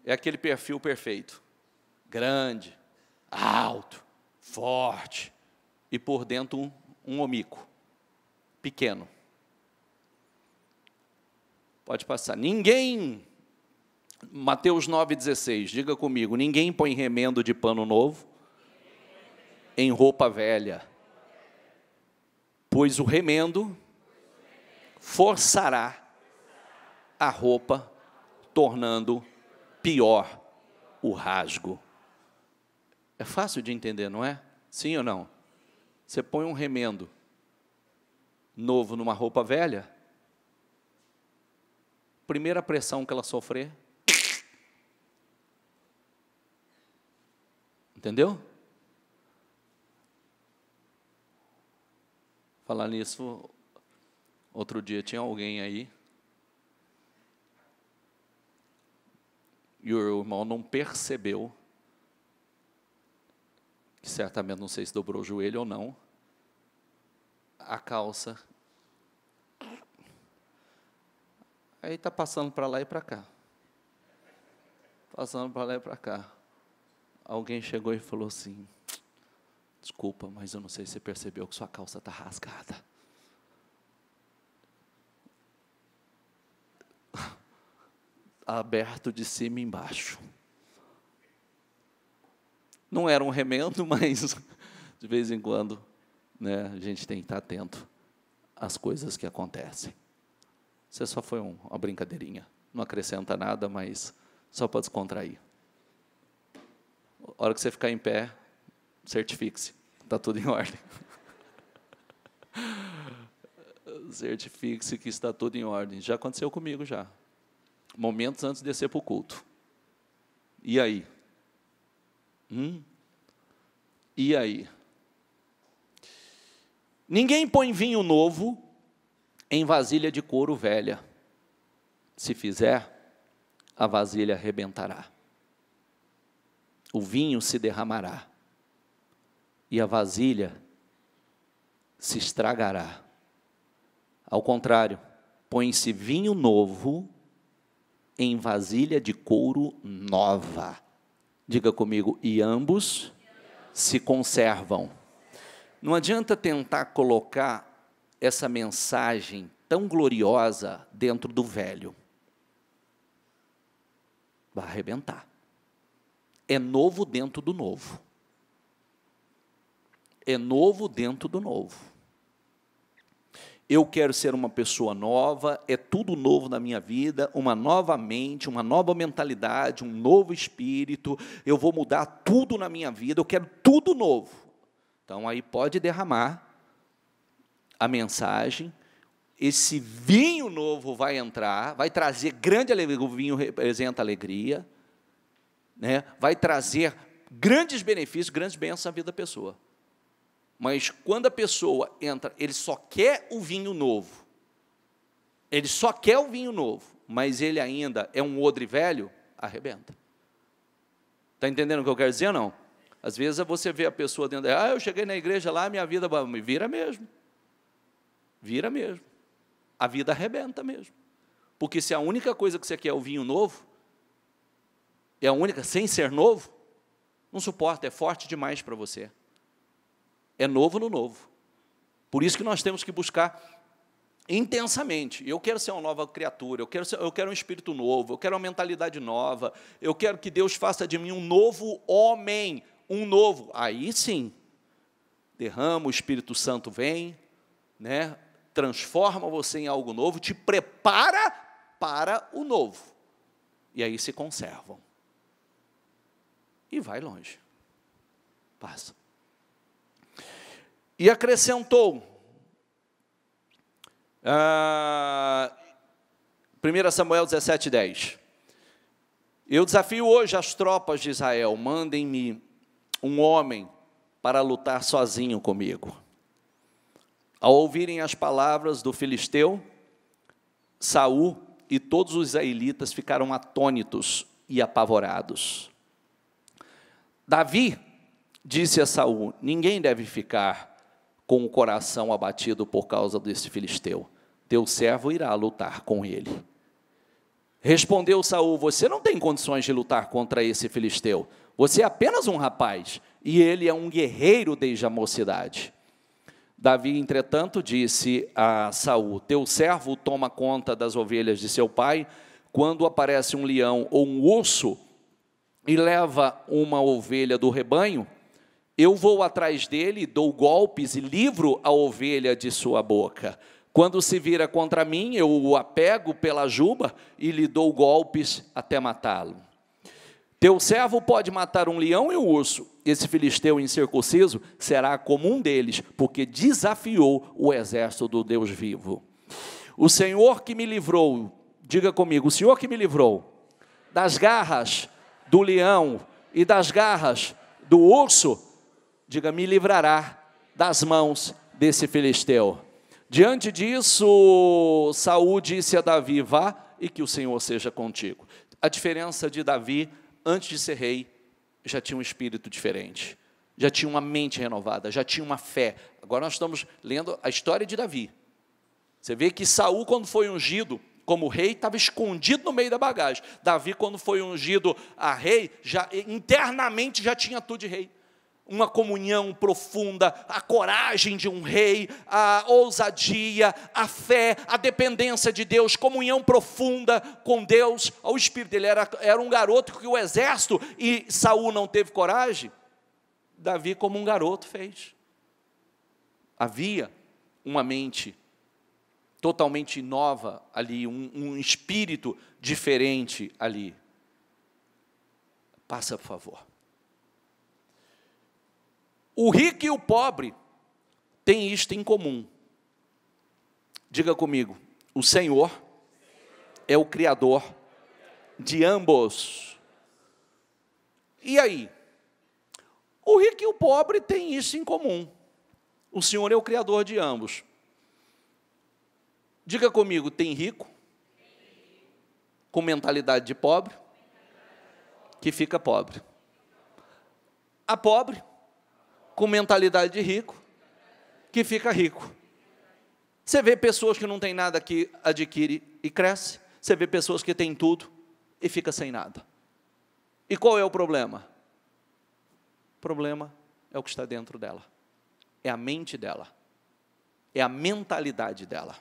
é aquele perfil perfeito. Grande, alto, forte, e por dentro um omico, pequeno. Pode passar. Ninguém, Mateus 9,16, diga comigo, ninguém põe remendo de pano novo em roupa velha, pois o remendo forçará a roupa, tornando pior o rasgo. É fácil de entender, não é? Sim ou não? Você põe um remendo novo numa roupa velha, primeira pressão que ela sofrer, entendeu? Falar nisso, outro dia tinha alguém aí, e o irmão não percebeu, que certamente não sei se dobrou o joelho ou não, a calça. Aí está passando para lá e para cá. Passando para lá e para cá. Alguém chegou e falou assim, desculpa, mas eu não sei se você percebeu que sua calça está rasgada. Aberto de cima e embaixo. Não era um remendo, mas de vez em quando, né, a gente tem que estar atento às coisas que acontecem. Você só foi uma brincadeirinha, não acrescenta nada, mas só para descontrair. A hora que você ficar em pé, certifique-se, está tudo em ordem. Certifique-se que está tudo em ordem. Já aconteceu comigo já. Momentos antes de descer para o culto. E aí? E aí? Ninguém põe vinho novo em vasilha de couro velha. Se fizer, a vasilha arrebentará. O vinho se derramará. E a vasilha se estragará. Ao contrário, põe-se vinho novo em vasilha de couro nova. Diga comigo, e ambos se conservam. Não adianta tentar colocar essa mensagem tão gloriosa dentro do velho. Vai arrebentar. É novo dentro do novo. É novo dentro do novo. Eu quero ser uma pessoa nova, é tudo novo na minha vida, uma nova mente, uma nova mentalidade, um novo espírito, eu vou mudar tudo na minha vida, eu quero tudo novo. Então, aí pode derramar a mensagem, esse vinho novo vai entrar, vai trazer grande alegria, o vinho representa alegria, né? Vai trazer grandes benefícios, grandes bênçãos na vida da pessoa. Mas quando a pessoa entra, ele só quer o vinho novo. Ele só quer o vinho novo, mas ele ainda é um odre velho, arrebenta. Está entendendo o que eu quero dizer ou não? Às vezes você vê a pessoa dentro, eu cheguei na igreja lá, minha vida me vira mesmo. Vira mesmo. A vida arrebenta mesmo. Porque se a única coisa que você quer é o vinho novo, é a única, sem ser novo, não suporta, é forte demais para você. É novo no novo. Por isso que nós temos que buscar intensamente. Eu quero ser uma nova criatura, eu quero um espírito novo, eu quero uma mentalidade nova, eu quero que Deus faça de mim um novo homem, um novo. Aí sim, derrama, o Espírito Santo vem, né? Transforma você em algo novo, te prepara para o novo. E aí se conservam. E vai longe. Passa. E acrescentou, 1 Samuel 17:10. Eu desafio hoje as tropas de Israel, mandem-me um homem para lutar sozinho comigo. Ao ouvirem as palavras do filisteu, Saul e todos os israelitas ficaram atônitos e apavorados. Davi disse a Saul: ninguém deve ficar com o coração abatido por causa desse filisteu. Teu servo irá lutar com ele. Respondeu Saul: você não tem condições de lutar contra esse filisteu. Você é apenas um rapaz, e ele é um guerreiro desde a mocidade. Davi, entretanto, disse a Saul: teu servo toma conta das ovelhas de seu pai. Quando aparece um leão ou um urso e leva uma ovelha do rebanho, eu vou atrás dele, dou golpes e livro a ovelha de sua boca. Quando se vira contra mim, eu o apego pela juba e lhe dou golpes até matá-lo. Teu servo pode matar um leão e um urso. Esse filisteu incircunciso será como um deles, porque desafiou o exército do Deus vivo. O Senhor que me livrou, diga comigo, o Senhor que me livrou das garras do leão e das garras do urso, diga, me livrará das mãos desse filisteu. Diante disso, Saul disse a Davi: vá e que o Senhor seja contigo. A diferença de Davi, antes de ser rei, já tinha um espírito diferente, já tinha uma mente renovada, já tinha uma fé. Agora nós estamos lendo a história de Davi. Você vê que Saul, quando foi ungido como rei, estava escondido no meio da bagagem. Davi, quando foi ungido a rei, já internamente já tinha tudo de rei. Uma comunhão profunda, a coragem de um rei, a ousadia, a fé, a dependência de Deus, comunhão profunda com Deus. O espírito dele era um garoto que o exército, e Saul não teve coragem. Davi, como um garoto, fez. Havia uma mente totalmente nova ali, um espírito diferente ali. Passa, por favor. O rico e o pobre têm isto em comum. Diga comigo, o Senhor é o Criador de ambos. E aí? O rico e o pobre têm isso em comum. O Senhor é o Criador de ambos. Diga comigo, tem rico com mentalidade de pobre, que fica pobre. A pobre com mentalidade de rico, que fica rico. Você vê pessoas que não têm nada que adquire e cresce. Você vê pessoas que têm tudo e fica sem nada. E qual é o problema? O problema é o que está dentro dela. É a mente dela. É a mentalidade dela.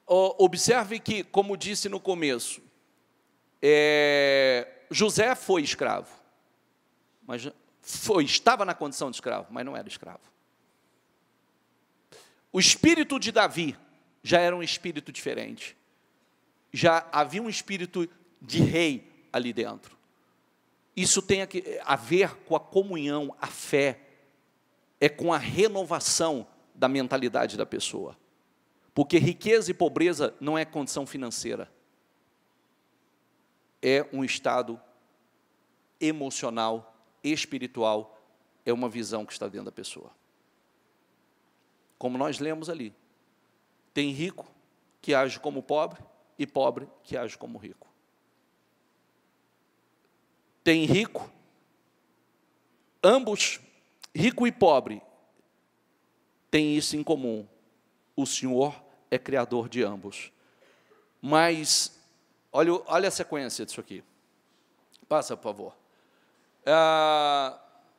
Observe que, como disse no começo, José foi escravo, mas estava na condição de escravo, mas não era escravo. O espírito de Davi já era um espírito diferente. Já havia um espírito de rei ali dentro. Isso tem a ver com a comunhão, a fé, é com a renovação da mentalidade da pessoa. Porque riqueza e pobreza não é condição financeira. É um estado emocional, espiritual, é uma visão que está dentro da pessoa. Como nós lemos ali, tem rico que age como pobre e pobre que age como rico. Tem rico, ambos, rico e pobre, têm isso em comum. o Senhor é criador de ambos. Mas, olha a sequência disso aqui. Passa, por favor.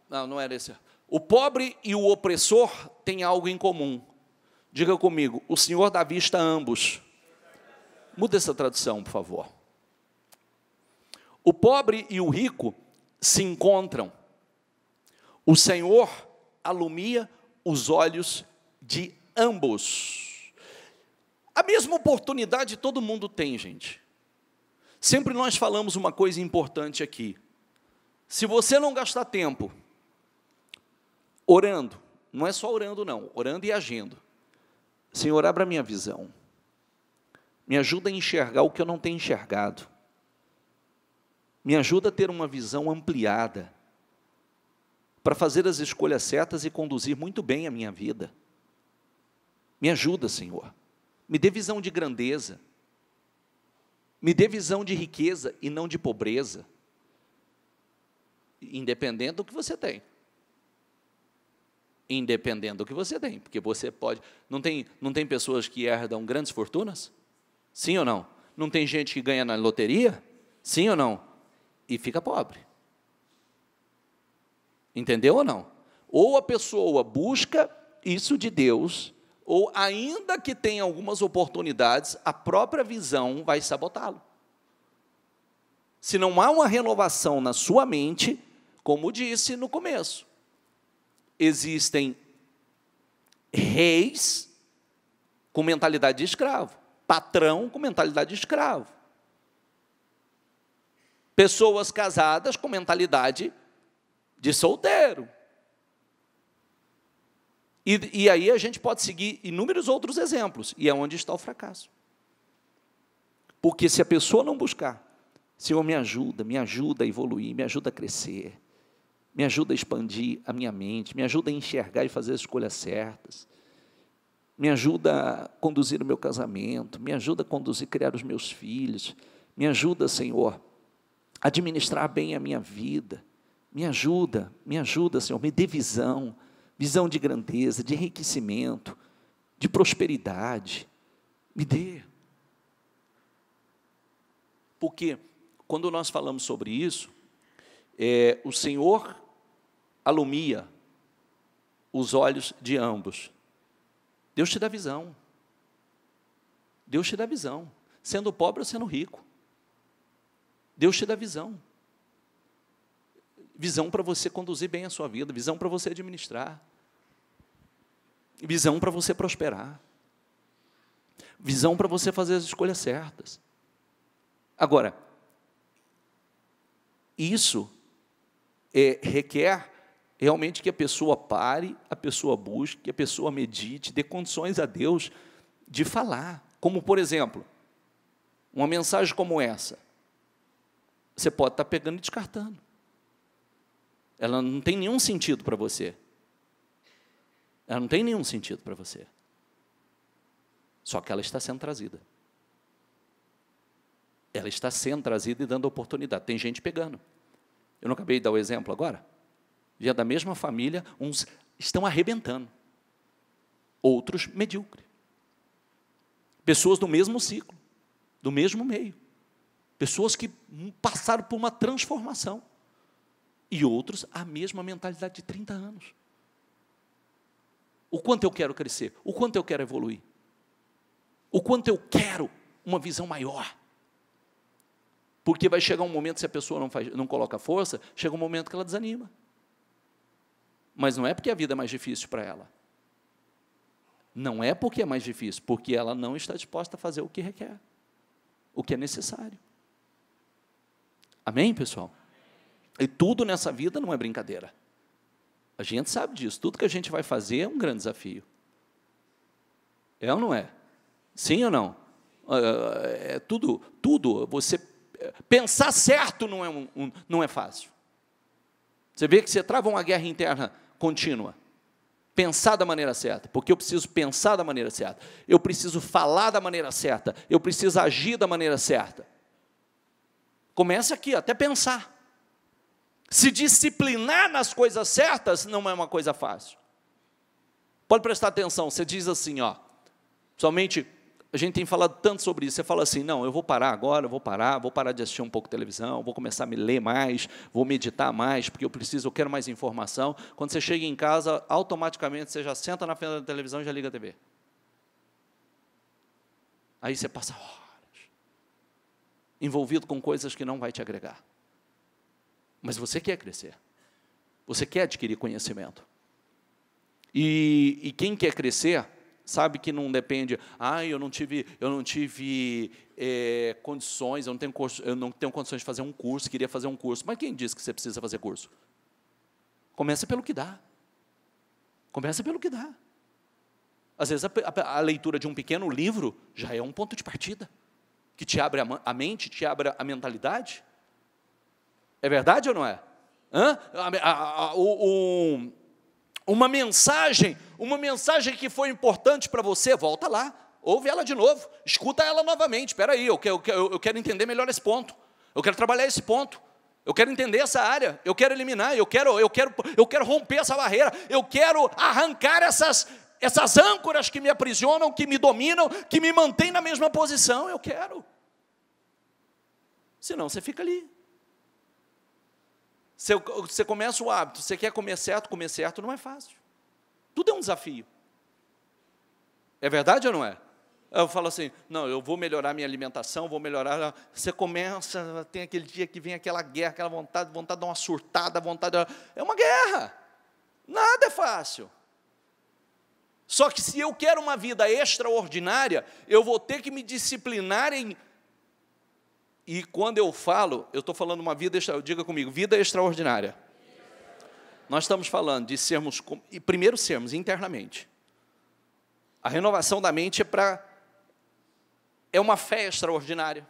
Não era esse. O pobre e o opressor têm algo em comum. Diga comigo, o Senhor dá vista a ambos. Muda essa tradução, por favor. O pobre e o rico se encontram. O Senhor alumia os olhos de ambos. A mesma oportunidade todo mundo tem, gente. Sempre nós falamos uma coisa importante aqui. Se você não gastar tempo orando, não é só orando não, orando e agindo. Senhor, abra minha visão. Me ajuda a enxergar o que eu não tenho enxergado. Me ajuda a ter uma visão ampliada, para fazer as escolhas certas e conduzir muito bem a minha vida. Me ajuda, Senhor. Me dê visão de grandeza. Me dê visão de riqueza e não de pobreza. Independente do que você tem. Independente do que você tem, porque você pode... Não tem pessoas que herdam grandes fortunas? Sim ou não? Não tem gente que ganha na loteria? Sim ou não? E fica pobre. Entendeu ou não? Ou a pessoa busca isso de Deus, ou ainda que tenha algumas oportunidades, a própria visão vai sabotá-lo. Se não há uma renovação na sua mente, como disse no começo, existem reis com mentalidade de escravo, patrão com mentalidade de escravo, pessoas casadas com mentalidade de solteiro. E aí a gente pode seguir inúmeros outros exemplos, e é onde está o fracasso. Porque se a pessoa não buscar, Senhor, me ajuda a evoluir, me ajuda a crescer, me ajuda a expandir a minha mente, me ajuda a enxergar e fazer as escolhas certas, me ajuda a conduzir o meu casamento, me ajuda a conduzir, criar os meus filhos, me ajuda, Senhor, a administrar bem a minha vida, me ajuda, Senhor, me dê visão de grandeza, de enriquecimento, de prosperidade, me dê. Porque quando nós falamos sobre isso, o Senhor alumia os olhos de ambos. Deus te dá visão. Deus te dá visão, sendo pobre ou sendo rico. Deus te dá visão. Visão para você conduzir bem a sua vida, visão para você administrar, visão para você prosperar, visão para você fazer as escolhas certas. Agora, isso requer realmente que a pessoa pare, a pessoa busque, que a pessoa medite, dê condições a Deus de falar. Como, por exemplo, uma mensagem como essa, você pode estar pegando e descartando. Ela não tem nenhum sentido para você. Ela não tem nenhum sentido para você. Só que ela está sendo trazida. Ela está sendo trazida e dando oportunidade. Tem gente pegando. Eu não acabei de dar o exemplo agora? Já da mesma família, uns estão arrebentando. Outros medíocres. Pessoas do mesmo ciclo, do mesmo meio. Pessoas que passaram por uma transformação. E outros, a mesma mentalidade de 30 anos. O quanto eu quero crescer, o quanto eu quero evoluir, o quanto eu quero uma visão maior. Porque vai chegar um momento, se a pessoa não coloca força, chega um momento que ela desanima. Mas não é porque a vida é mais difícil para ela. Não é porque é mais difícil, porque ela não está disposta a fazer o que requer, o que é necessário. Amém, pessoal? E tudo nessa vida não é brincadeira. A gente sabe disso. Tudo que a gente vai fazer é um grande desafio. É ou não é? Sim ou não? Tudo. Você pensar certo não é fácil. Você vê que você trava uma guerra interna contínua. Pensar da maneira certa, porque eu preciso pensar da maneira certa. Eu preciso falar da maneira certa. Eu preciso agir da maneira certa. Começa aqui, até pensar. Se disciplinar nas coisas certas não é uma coisa fácil. Pode prestar atenção, você diz assim, Somente, a gente tem falado tanto sobre isso, você fala assim, não, eu vou parar agora, vou parar de assistir um pouco de televisão, vou começar a me ler mais, vou meditar mais, porque eu quero mais informação. Quando você chega em casa, automaticamente você já senta na frente da televisão e já liga a TV. Aí você passa horas envolvido com coisas que não vai te agregar. Mas você quer crescer. Você quer adquirir conhecimento. E quem quer crescer, sabe que não depende, eu não tive condições, eu não tenho condições de fazer um curso, queria fazer um curso. Mas quem disse que você precisa fazer curso? Começa pelo que dá. Começa pelo que dá. Às vezes a leitura de um pequeno livro já é um ponto de partida, que te abre a mente, te abre a mentalidade. É verdade ou não é? Uma mensagem que foi importante para você, volta lá, ouve ela de novo, escuta ela novamente. Espera aí, eu quero entender melhor esse ponto, eu quero trabalhar esse ponto, eu quero entender essa área, eu quero eliminar, eu quero romper essa barreira, eu quero arrancar essas âncoras que me aprisionam, que me dominam, que me mantêm na mesma posição, eu quero. Senão você fica ali. Você começa o hábito, você quer comer certo não é fácil. Tudo é um desafio. É verdade ou não é? Eu falo assim, não, eu vou melhorar minha alimentação, vou melhorar. Você começa, tem aquele dia que vem aquela guerra, aquela vontade de dar uma surtada, é uma guerra. Nada é fácil. Só que se eu quero uma vida extraordinária, eu vou ter que me disciplinar em... E quando eu estou falando uma vida, diga comigo, vida extraordinária. Nós estamos falando de sermos, e primeiro sermos internamente. A renovação da mente é uma fé extraordinária.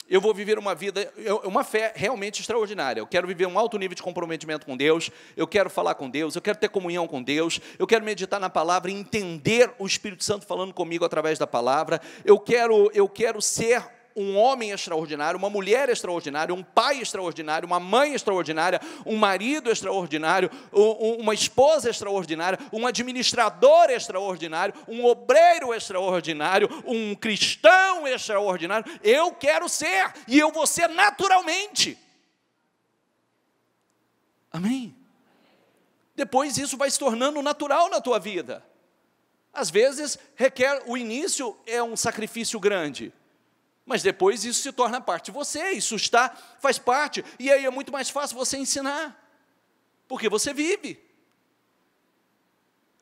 Eu vou viver uma fé realmente extraordinária. Eu quero viver um alto nível de comprometimento com Deus, eu quero falar com Deus, eu quero ter comunhão com Deus, eu quero meditar na palavra e entender o Espírito Santo falando comigo através da palavra. Eu quero ser um homem extraordinário, uma mulher extraordinária, um pai extraordinário, uma mãe extraordinária, um marido extraordinário, uma esposa extraordinária, um administrador extraordinário, um obreiro extraordinário, um cristão extraordinário. Eu quero ser, e eu vou ser naturalmente. Amém? Depois isso vai se tornando natural na tua vida. Às vezes o início é um sacrifício grande, mas depois isso se torna parte de você, faz parte, e aí é muito mais fácil você ensinar, porque você vive.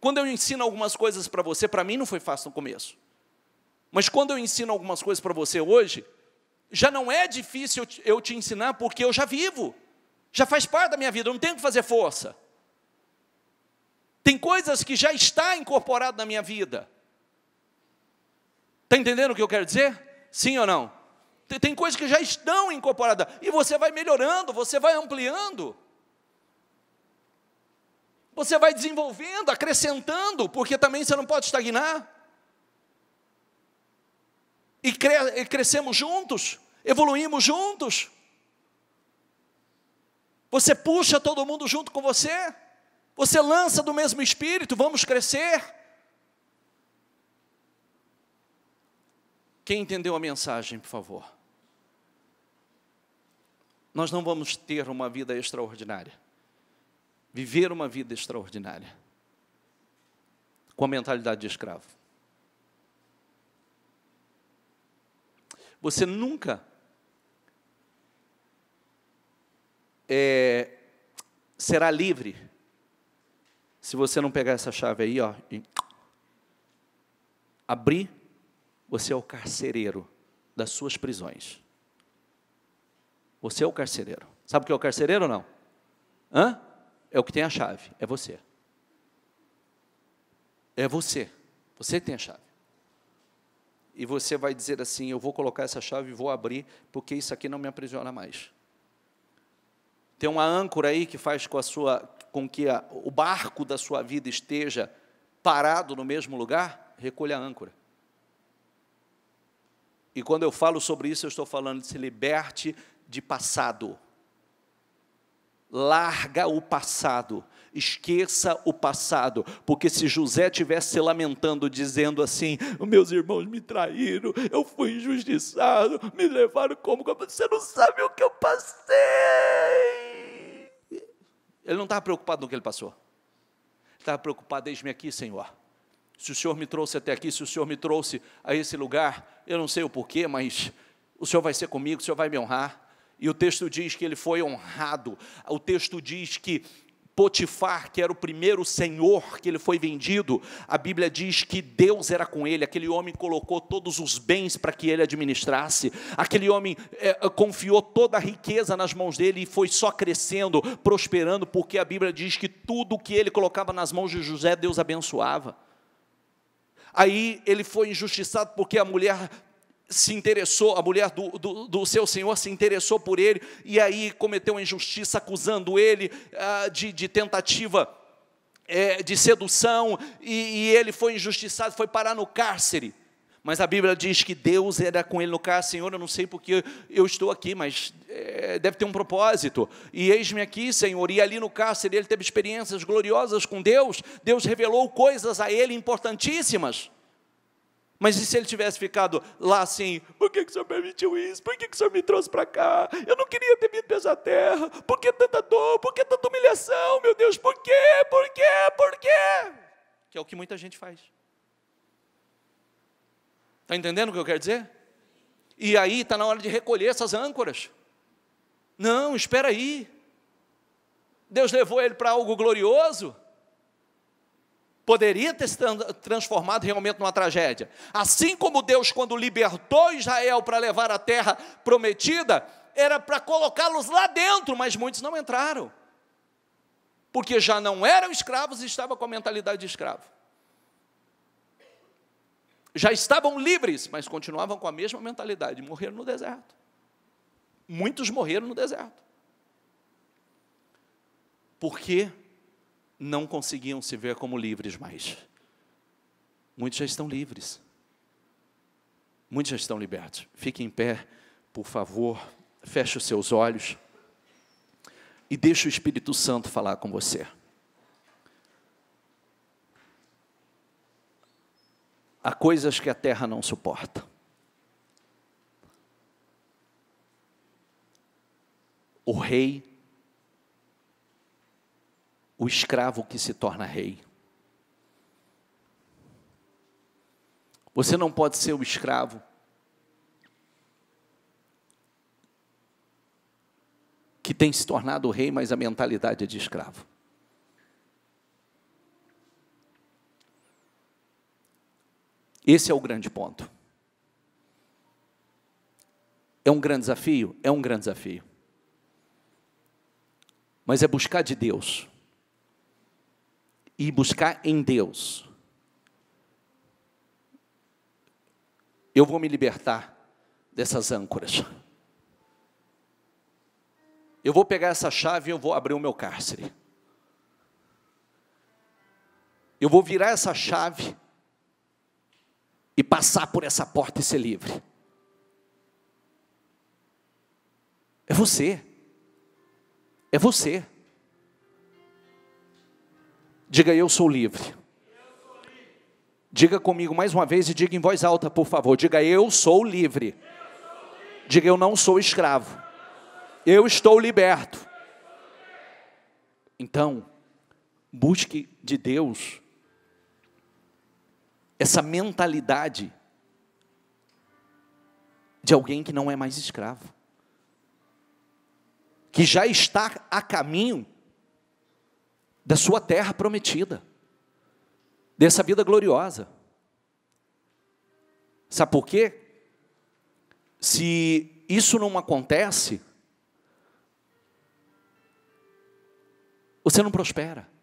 Quando eu ensino algumas coisas para você, para mim não foi fácil no começo, mas quando eu ensino algumas coisas para você hoje, já não é difícil eu te ensinar, porque eu já vivo, já faz parte da minha vida, eu não tenho que fazer força. Tem coisas que já está incorporado na minha vida. Está entendendo o que eu quero dizer? Sim ou não? Tem coisas que já estão incorporadas, e você vai melhorando, você vai ampliando, você vai desenvolvendo, acrescentando, porque também você não pode estagnar. E crescemos juntos, evoluímos juntos. Você puxa todo mundo junto com você, você lança do mesmo espírito, vamos crescer. Quem entendeu a mensagem, por favor? Nós não vamos ter uma vida extraordinária, viver uma vida extraordinária, com a mentalidade de escravo. Você nunca será livre se você não pegar essa chave aí, e abrir. Você é o carcereiro das suas prisões. Você é o carcereiro. Sabe o que é o carcereiro ou não? É o que tem a chave, é você. É você. Você tem a chave. E você vai dizer assim, eu vou colocar essa chave e vou abrir, porque isso aqui não me aprisiona mais. Tem uma âncora aí que faz com que o barco da sua vida esteja parado no mesmo lugar, recolha a âncora. E quando eu falo sobre isso, eu estou falando de se liberte de passado. Larga o passado. Esqueça o passado, porque se José estivesse se lamentando, dizendo assim: os meus irmãos me traíram, eu fui injustiçado, me levaram como você não sabe o que eu passei. Ele não estava preocupado no que ele passou. Ele estava preocupado: eis-me aqui, Senhor. Se o Senhor me trouxe até aqui, se o Senhor me trouxe a esse lugar, eu não sei o porquê, mas o Senhor vai ser comigo, o Senhor vai me honrar. E o texto diz que ele foi honrado. O texto diz que Potifar, que era o primeiro senhor que ele foi vendido, a Bíblia diz que Deus era com ele. Aquele homem colocou todos os bens para que ele administrasse. Aquele homem confiou toda a riqueza nas mãos dele e foi só crescendo, prosperando, porque a Bíblia diz que tudo que ele colocava nas mãos de José, Deus abençoava. Aí ele foi injustiçado porque a mulher se interessou, a mulher do seu senhor se interessou por ele, e aí cometeu uma injustiça, acusando ele de tentativa de sedução, e ele foi injustiçado, foi parar no cárcere. Mas a Bíblia diz que Deus era com ele no cárcere. Senhor, eu não sei porque eu estou aqui, mas deve ter um propósito. E eis-me aqui, Senhor. E ali no cárcere ele teve experiências gloriosas com Deus. Deus revelou coisas a ele importantíssimas. Mas e se ele tivesse ficado lá assim: por que o Senhor permitiu isso? Por que o Senhor me trouxe para cá? Eu não queria ter vindo para essa terra. Por que tanta dor? Por que tanta humilhação? Meu Deus, por quê? Por quê? Por quê? Que é o que muita gente faz. Está entendendo o que eu quero dizer? E aí está na hora de recolher essas âncoras. Não, espera aí. Deus levou ele para algo glorioso. Poderia ter se transformado realmente numa tragédia. Assim como Deus, quando libertou Israel para levar a terra prometida, era para colocá-los lá dentro, mas muitos não entraram. Porque já não eram escravos e estavam com a mentalidade de escravo. Já estavam livres, mas continuavam com a mesma mentalidade. Morreram no deserto. Muitos morreram no deserto. Por quê? Não conseguiam se ver como livres mais. Muitos já estão livres. Muitos já estão libertos. Fique em pé, por favor. Feche os seus olhos. E deixe o Espírito Santo falar com você. Há coisas que a terra não suporta. O rei, o escravo que se torna rei. Você não pode ser o escravo que tem se tornado rei, mas a mentalidade é de escravo. Esse é o grande ponto. É um grande desafio? É um grande desafio. Mas é buscar de Deus. E buscar em Deus. Eu vou me libertar dessas âncoras. Eu vou pegar essa chave e eu vou abrir o meu cárcere. Eu vou virar essa chave e passar por essa porta e ser livre. É você. É você. Diga: eu sou livre. Diga comigo mais uma vez e diga em voz alta, por favor. Diga: eu sou livre. Diga: eu não sou escravo. Eu estou liberto. Então, busque de Deus essa mentalidade de alguém que não é mais escravo, que já está a caminho da sua terra prometida, dessa vida gloriosa. Sabe por quê? Se isso não acontece, você não prospera.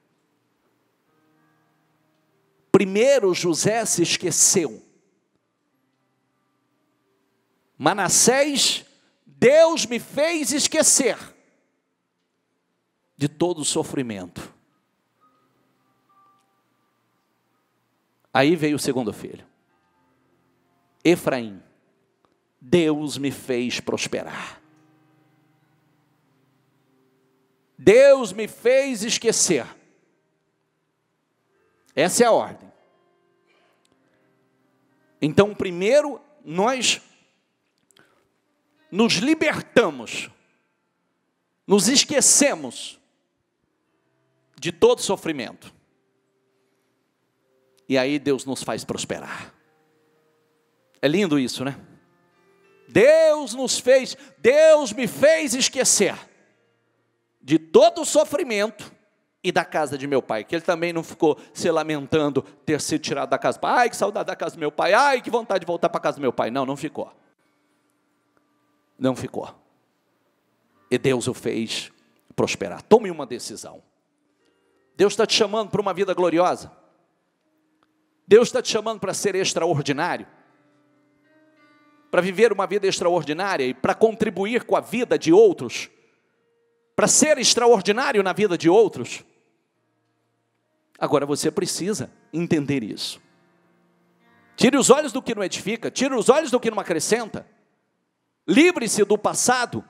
Primeiro José se esqueceu. Manassés, Deus me fez esquecer de todo o sofrimento. Aí veio o segundo filho. Efraim, Deus me fez prosperar. Deus me fez esquecer Essa é a ordem. Então, primeiro, nós nos libertamos, nos esquecemos de todo sofrimento. E aí Deus nos faz prosperar. É lindo isso, né? Deus me fez esquecer de todo o sofrimento e da casa de meu pai, que ele também não ficou se lamentando ter sido tirado da casa. Ai, que saudade da casa do meu pai, ai, que vontade de voltar para a casa do meu pai. Não, não ficou. Não ficou. E Deus o fez prosperar. Tome uma decisão. Deus está te chamando para uma vida gloriosa. Deus está te chamando para ser extraordinário, para viver uma vida extraordinária e para contribuir com a vida de outros, para ser extraordinário na vida de outros. Agora você precisa entender isso. Tire os olhos do que não edifica, tire os olhos do que não acrescenta. Livre-se do passado.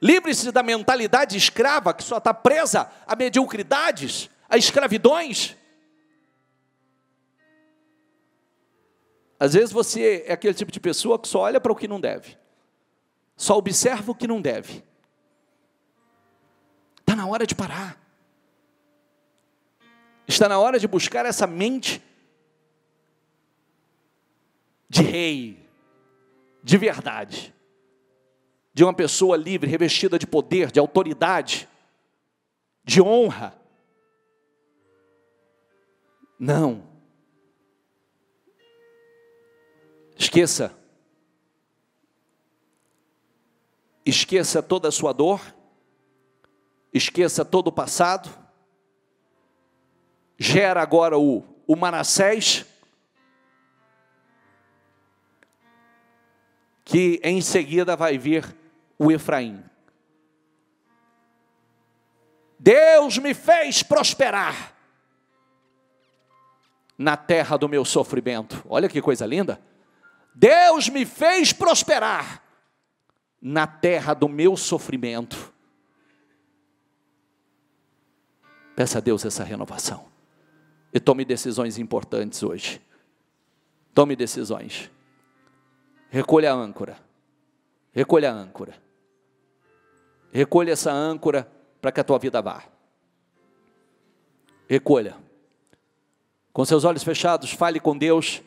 Livre-se da mentalidade escrava que só está presa a mediocridades, a escravidões. Às vezes você é aquele tipo de pessoa que só olha para o que não deve, só observa o que não deve. Está na hora de parar. Está na hora de buscar essa mente de rei, de verdade, de uma pessoa livre, revestida de poder, de autoridade, de honra. Não. Esqueça toda a sua dor, esqueça todo o passado, gera agora o Manassés, que em seguida vai vir o Efraim. Deus me fez prosperar na terra do meu sofrimento. Olha que coisa linda. Deus me fez prosperar na terra do meu sofrimento. Peça a Deus essa renovação. E tome decisões importantes hoje. Tome decisões. Recolha a âncora. Recolha a âncora. Recolha essa âncora para que a tua vida vá. Recolha. Com seus olhos fechados, fale com Deus.